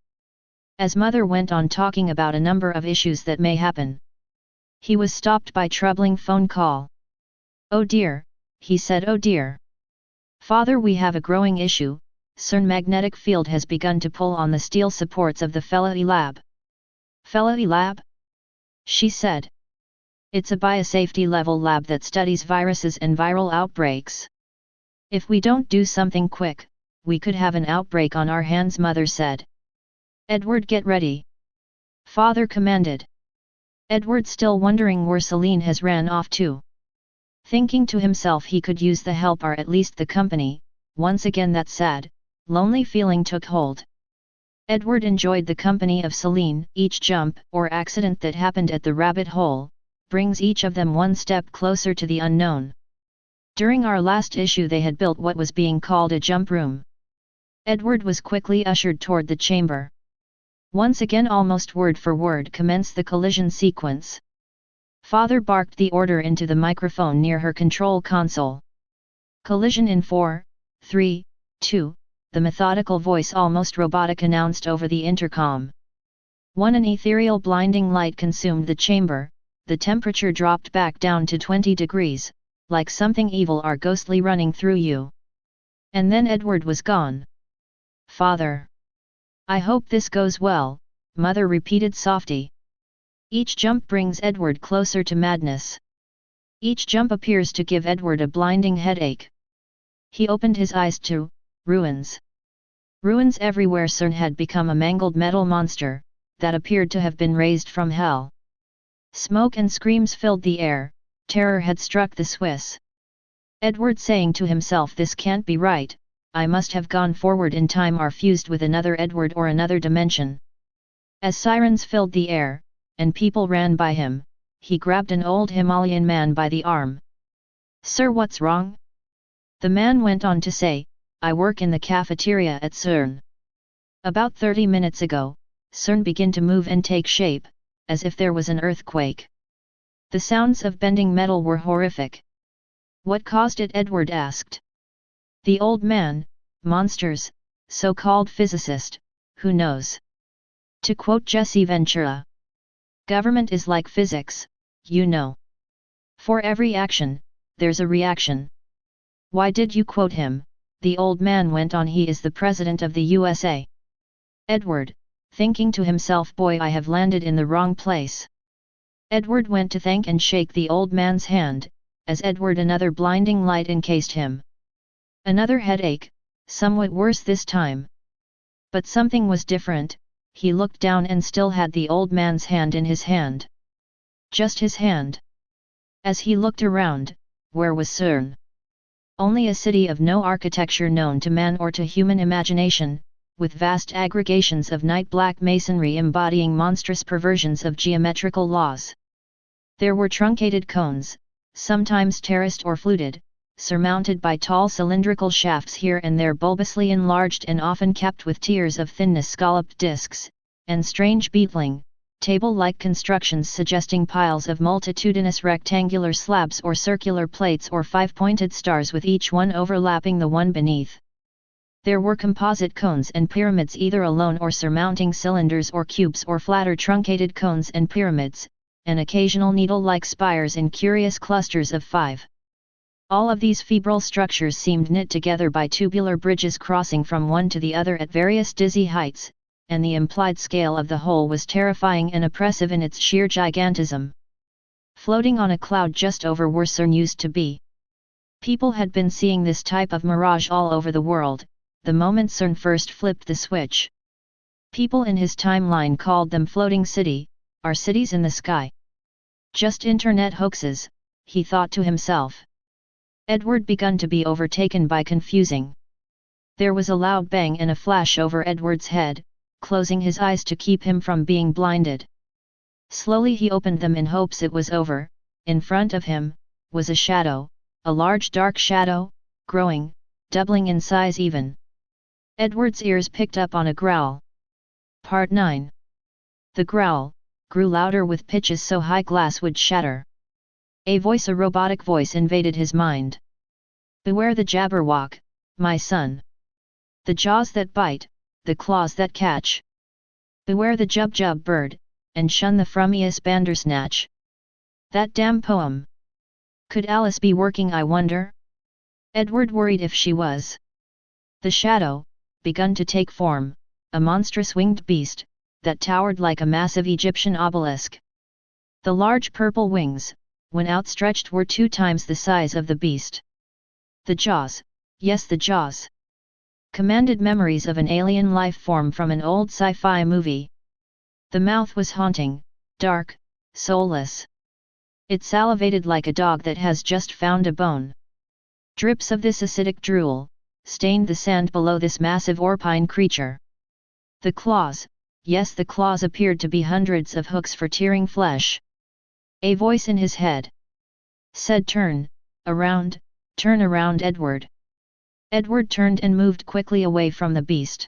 As Mother went on talking about a number of issues that may happen, he was stopped by troubling phone call. Oh dear, he said, oh dear. Father, we have a growing issue. CERN magnetic field has begun to pull on the steel supports of the Philae lab. Philae lab? She said. It's a biosafety level lab that studies viruses and viral outbreaks. If we don't do something quick, we could have an outbreak on our hands, Mother said. Edward, get ready. Father commanded. Edward, still wondering where Celine has ran off to. Thinking to himself he could use the help or at least the company, once again that sad, lonely feeling took hold. Edward enjoyed the company of Celine. Each jump or accident that happened at the rabbit hole brings each of them one step closer to the unknown. During our last issue they had built what was being called a jump room. Edward was quickly ushered toward the chamber. Once again, almost word for word, commenced the collision sequence. Father barked the order into the microphone near her control console. Collision in 4, 3, 2, the methodical voice, almost robotic, announced over the intercom. An ethereal blinding light consumed the chamber, the temperature dropped back down to 20 degrees, like something evil or ghostly running through you. And then Edward was gone. Father. I hope this goes well, Mother repeated softly. Each jump brings Edward closer to madness. Each jump appears to give Edward a blinding headache. He opened his eyes to ruins. Ruins everywhere. CERN had become a mangled metal monster, that appeared to have been raised from hell. Smoke and screams filled the air, terror had struck the Swiss. Edward saying to himself, this can't be right, I must have gone forward in time or fused with another Edward or another dimension. As sirens filled the air, and people ran by him, he grabbed an old Himalayan man by the arm. Sir, what's wrong? The man went on to say, I work in the cafeteria at CERN. About 30 minutes ago, CERN began to move and take shape, as if there was an earthquake. The sounds of bending metal were horrific. What caused it? Edward asked. The old man, monsters, so-called physicist, who knows? To quote Jesse Ventura, government is like physics, you know. For every action, there's a reaction. Why did you quote him? The old man went on. He is the president of the USA. Edward, thinking to himself, boy, I have landed in the wrong place. Edward went to thank and shake the old man's hand. As Edward, another blinding light encased him. Another headache, somewhat worse this time. But something was different. He looked down and still had the old man's hand in his hand. Just his hand. As he looked around, where was CERN? Only a city of no architecture known to man or to human imagination, with vast aggregations of night black masonry embodying monstrous perversions of geometrical laws. There were truncated cones, sometimes terraced or fluted, surmounted by tall cylindrical shafts here and there bulbously enlarged and often capped with tiers of thinness scalloped discs, and strange beetling, table-like constructions suggesting piles of multitudinous rectangular slabs or circular plates or five-pointed stars with each one overlapping the one beneath. There were composite cones and pyramids either alone or surmounting cylinders or cubes or flatter truncated cones and pyramids, and occasional needle-like spires in curious clusters of 5. All of these febrile structures seemed knit together by tubular bridges crossing from one to the other at various dizzy heights, and the implied scale of the whole was terrifying and oppressive in its sheer gigantism. Floating on a cloud just over where CERN used to be. People had been seeing this type of mirage all over the world, the moment CERN first flipped the switch. People in his timeline called them floating city, or cities in the sky. Just internet hoaxes, he thought to himself. Edward begun to be overtaken by confusing. There was a loud bang and a flash over Edward's head, closing his eyes to keep him from being blinded. Slowly he opened them in hopes it was over. In front of him was a shadow, a large dark shadow, growing, doubling in size even. Edward's ears picked up on a growl. Part 9. The growl grew louder with pitches so high glass would shatter. A robotic voice invaded his mind. Beware the Jabberwock, my son. The jaws that bite, the claws that catch. Beware the Jub bird, and shun the frumious Bandersnatch. That damn poem. Could Alice be working, I wonder? Edward worried if she was. The shadow begun to take form, a monstrous winged beast, that towered like a massive Egyptian obelisk. The large purple wings, when outstretched, were 2 times the size of the beast. The jaws, yes, the jaws, commanded memories of an alien life form from an old sci-fi movie. The mouth was haunting, dark, soulless. It salivated like a dog that has just found a bone. Drips of this acidic drool stained the sand below this massive orpine creature. The claws, yes, the claws appeared to be hundreds of hooks for tearing flesh. A voice in his head said, turn around, Edward. Edward turned and moved quickly away from the beast.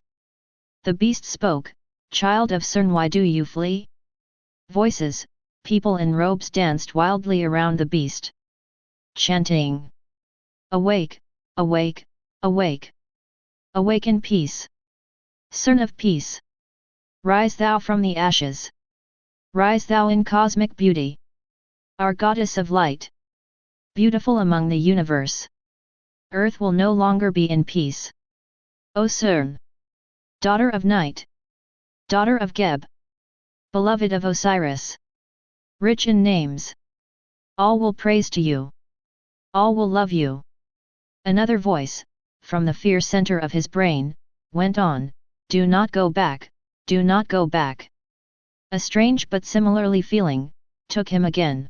The beast spoke, child of CERN, why do you flee? Voices, people in robes danced wildly around the beast, chanting, awake, awake, awake. Awake in peace. CERN of peace. Rise thou from the ashes. Rise thou in cosmic beauty. Our goddess of light. Beautiful among the universe. Earth will no longer be in peace. O CERN. Daughter of night. Daughter of Geb. Beloved of Osiris. Rich in names. All will praise to you. All will love you. Another voice, from the fear center of his brain, went on, do not go back, do not go back. A strange but similarly feeling took him again.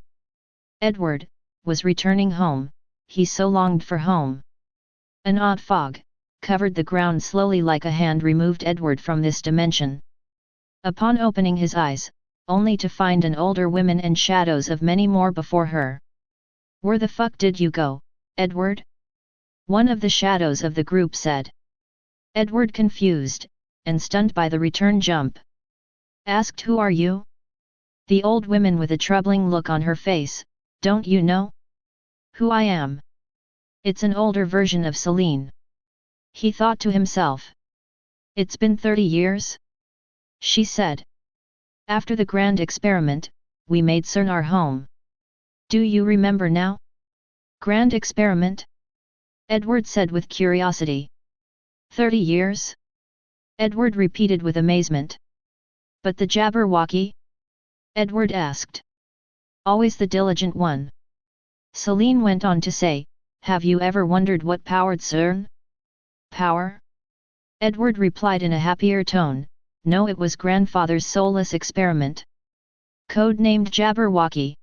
Edward was returning home, he so longed for home. An odd fog covered the ground slowly, like a hand removed Edward from this dimension. Upon opening his eyes, only to find an older woman and shadows of many more before her. Where the fuck did you go, Edward? One of the shadows of the group said. Edward, confused and stunned by the return jump, asked, who are you? The old woman, with a troubling look on her face, don't you know who I am? It's an older version of Celine. He thought to himself. It's been 30 years? She said. After the grand experiment, we made CERN our home. Do you remember now? Grand experiment? Edward said with curiosity. 30 years? Edward repeated with amazement. But the Jabberwocky? Edward asked. Always the diligent one. Celine went on to say, have you ever wondered what powered CERN? Power? Edward replied in a happier tone, no, it was grandfather's soulless experiment. Code-named Jabberwocky.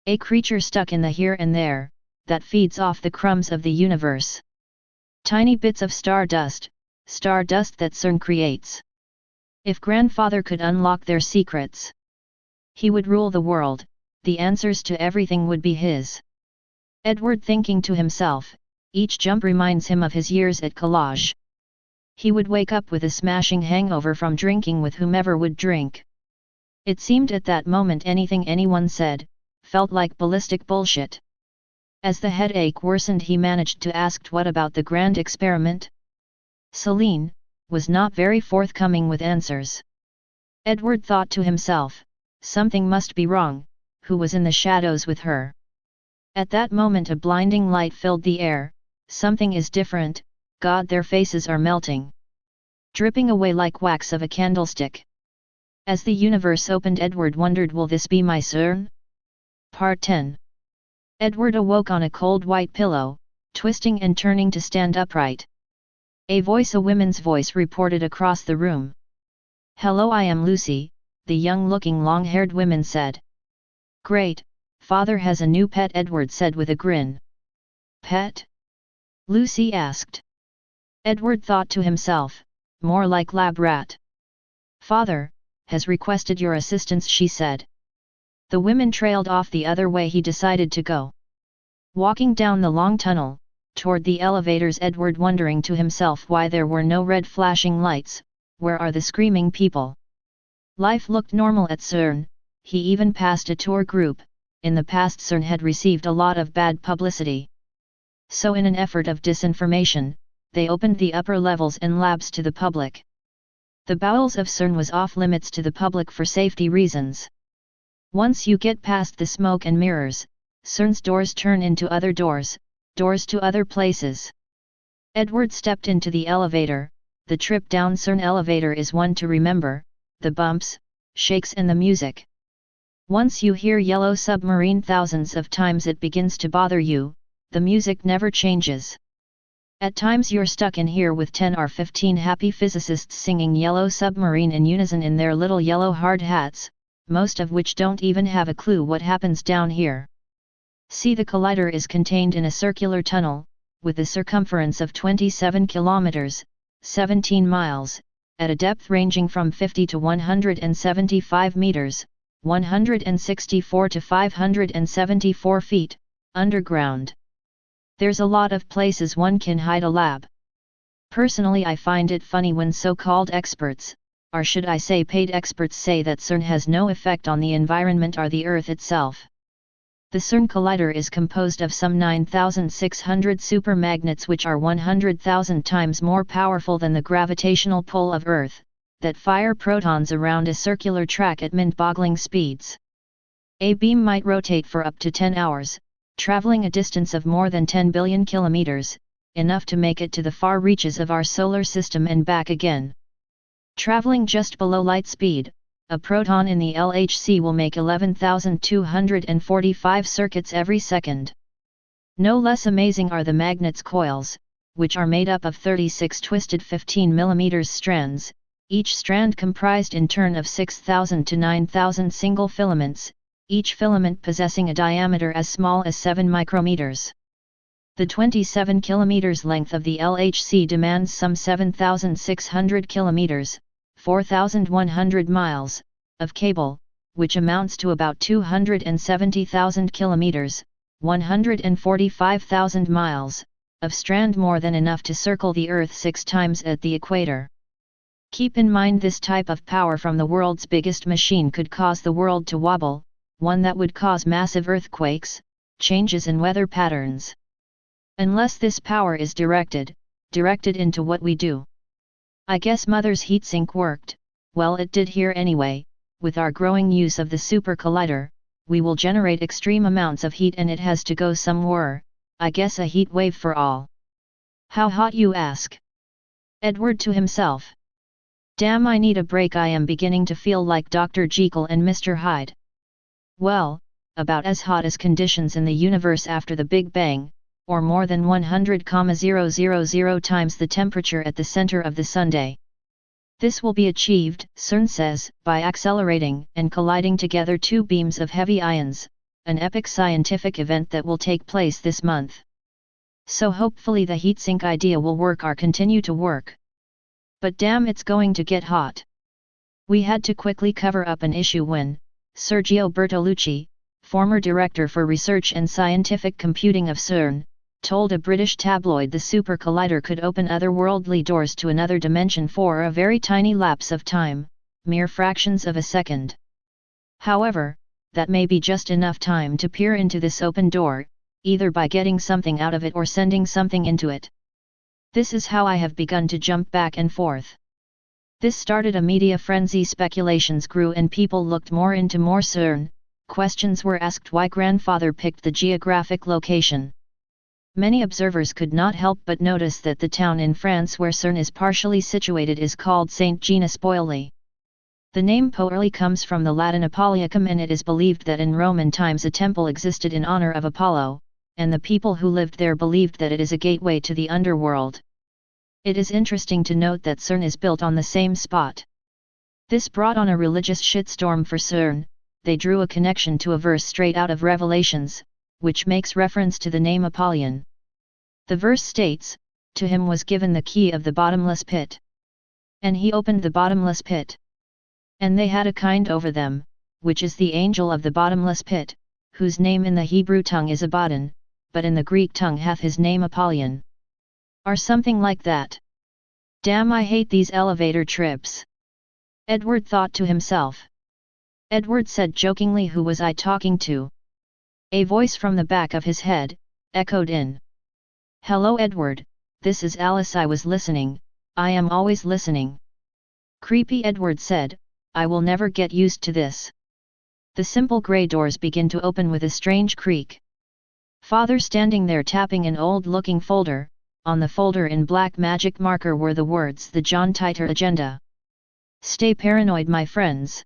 A creature stuck in the here and there, that feeds off the crumbs of the universe. Tiny bits of stardust that CERN creates. If grandfather could unlock their secrets, he would rule the world, the answers to everything would be his. Edward thinking to himself, each jump reminds him of his years at college. He would wake up with a smashing hangover from drinking with whomever would drink. It seemed at that moment anything anyone said, felt like ballistic bullshit. As the headache worsened he managed to ask what about the grand experiment? Celine was not very forthcoming with answers. Edward thought to himself, something must be wrong, who was in the shadows with her? At that moment a blinding light filled the air, something is different, God, their faces are melting. Dripping away like wax of a candlestick. As the universe opened Edward wondered, will this be my CERN? Part 10. Edward awoke on a cold white pillow, twisting and turning to stand upright. A woman's voice reported across the room. Hello, I am Lucy, the young-looking long-haired woman said. Great, father has a new pet, Edward said with a grin. Pet? Lucy asked. Edward thought to himself, more like lab rat. Father has requested your assistance, she said. The women trailed off the other way he decided to go. Walking down the long tunnel, toward the elevators, Edward wondering to himself why there were no red flashing lights, where are the screaming people? Life looked normal at CERN, he even passed a tour group, in the past CERN had received a lot of bad publicity. So in an effort of disinformation, they opened the upper levels and labs to the public. The bowels of CERN was off limits to the public for safety reasons. Once you get past the smoke and mirrors, CERN's doors turn into other doors to other places. Edward stepped into the elevator. The trip down CERN elevator is one to remember, the bumps, shakes and the music. Once you hear Yellow Submarine thousands of times it begins to bother you, the music never changes. At times you're stuck in here with 10 or 15 happy physicists singing Yellow Submarine in unison in their little yellow hard hats, most of which don't even have a clue what happens down here. See, the collider is contained in a circular tunnel, with a circumference of 27 kilometers, 17 miles, at a depth ranging from 50 to 175 meters, 164 to 574 feet, underground. There's a lot of places one can hide a lab. Personally, I find it funny when so-called experts, or should I say paid experts, say that CERN has no effect on the environment or the Earth itself. The CERN collider is composed of some 9,600 supermagnets, which are 100,000 times more powerful than the gravitational pull of Earth, that fire protons around a circular track at mind-boggling speeds. A beam might rotate for up to 10 hours, traveling a distance of more than 10 billion kilometers, enough to make it to the far reaches of our solar system and back again. Traveling just below light speed, a proton in the LHC will make 11,245 circuits every second. No less amazing are the magnet's coils, which are made up of 36 twisted 15 mm strands, each strand comprised in turn of 6,000 to 9,000 single filaments, each filament possessing a diameter as small as 7 micrometers. The 27 kilometers length of the LHC demands some 7,600 kilometers, 4,100 miles, of cable, which amounts to about 270,000 kilometers, 145,000 miles, of strand, more than enough to circle the Earth 6 times at the equator. Keep in mind, this type of power from the world's biggest machine could cause the world to wobble, one that would cause massive earthquakes, changes in weather patterns. Unless this power is directed into what we do. I guess Mother's heatsink worked. Well, it did here anyway. With our growing use of the super collider, we will generate extreme amounts of heat and it has to go somewhere. I guess a heat wave for all. How hot, you ask? Edward to himself. Damn, I need a break. I am beginning to feel like Dr. Jekyll and Mr. Hyde. Well, about as hot as conditions in the universe after the Big Bang, or more than 100,000 times the temperature at the center of the Sunday. This will be achieved, CERN says, by accelerating and colliding together two beams of heavy ions, an epic scientific event that will take place this month. So hopefully the heatsink idea will work or continue to work. But damn, it's going to get hot. We had to quickly cover up an issue when Sergio Bertolucci, former director for research and scientific computing of CERN, told a British tabloid the super collider could open otherworldly doors to another dimension for a very tiny lapse of time, mere fractions of a second. However, that may be just enough time to peer into this open door, either by getting something out of it or sending something into it. This is how I have begun to jump back and forth. This started a media frenzy, speculations grew and people looked more into more CERN, questions were asked why grandfather picked the geographic location. Many observers could not help but notice that the town in France where CERN is partially situated is called Saint Genus Boioli. The name Boioli comes from the Latin Apolliacum, and it is believed that in Roman times a temple existed in honor of Apollo, and the people who lived there believed that it is a gateway to the underworld. It is interesting to note that CERN is built on the same spot. This brought on a religious shitstorm for CERN. They drew a connection to a verse straight out of Revelations, which makes reference to the name Apollyon. The verse states, "To him was given the key of the bottomless pit. And he opened the bottomless pit. And they had a kind over them, which is the angel of the bottomless pit, whose name in the Hebrew tongue is Abaddon, but in the Greek tongue hath his name Apollyon." Or something like that. Damn, I hate these elevator trips. Edward thought to himself. Edward said jokingly, "Who was I talking to?" A voice from the back of his head echoed in. "Hello Edward, this is Alice. I was listening, I am always listening." Creepy, Edward said, "I will never get used to this." The simple grey doors begin to open with a strange creak. Father standing there tapping an old-looking folder. On the folder in black magic marker were the words, "The John Titor Agenda." "Stay paranoid, my friends.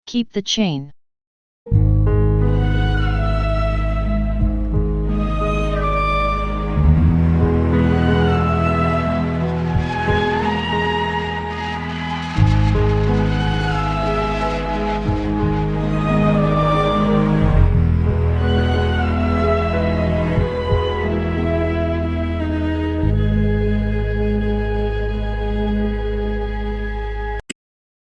Keep the chain."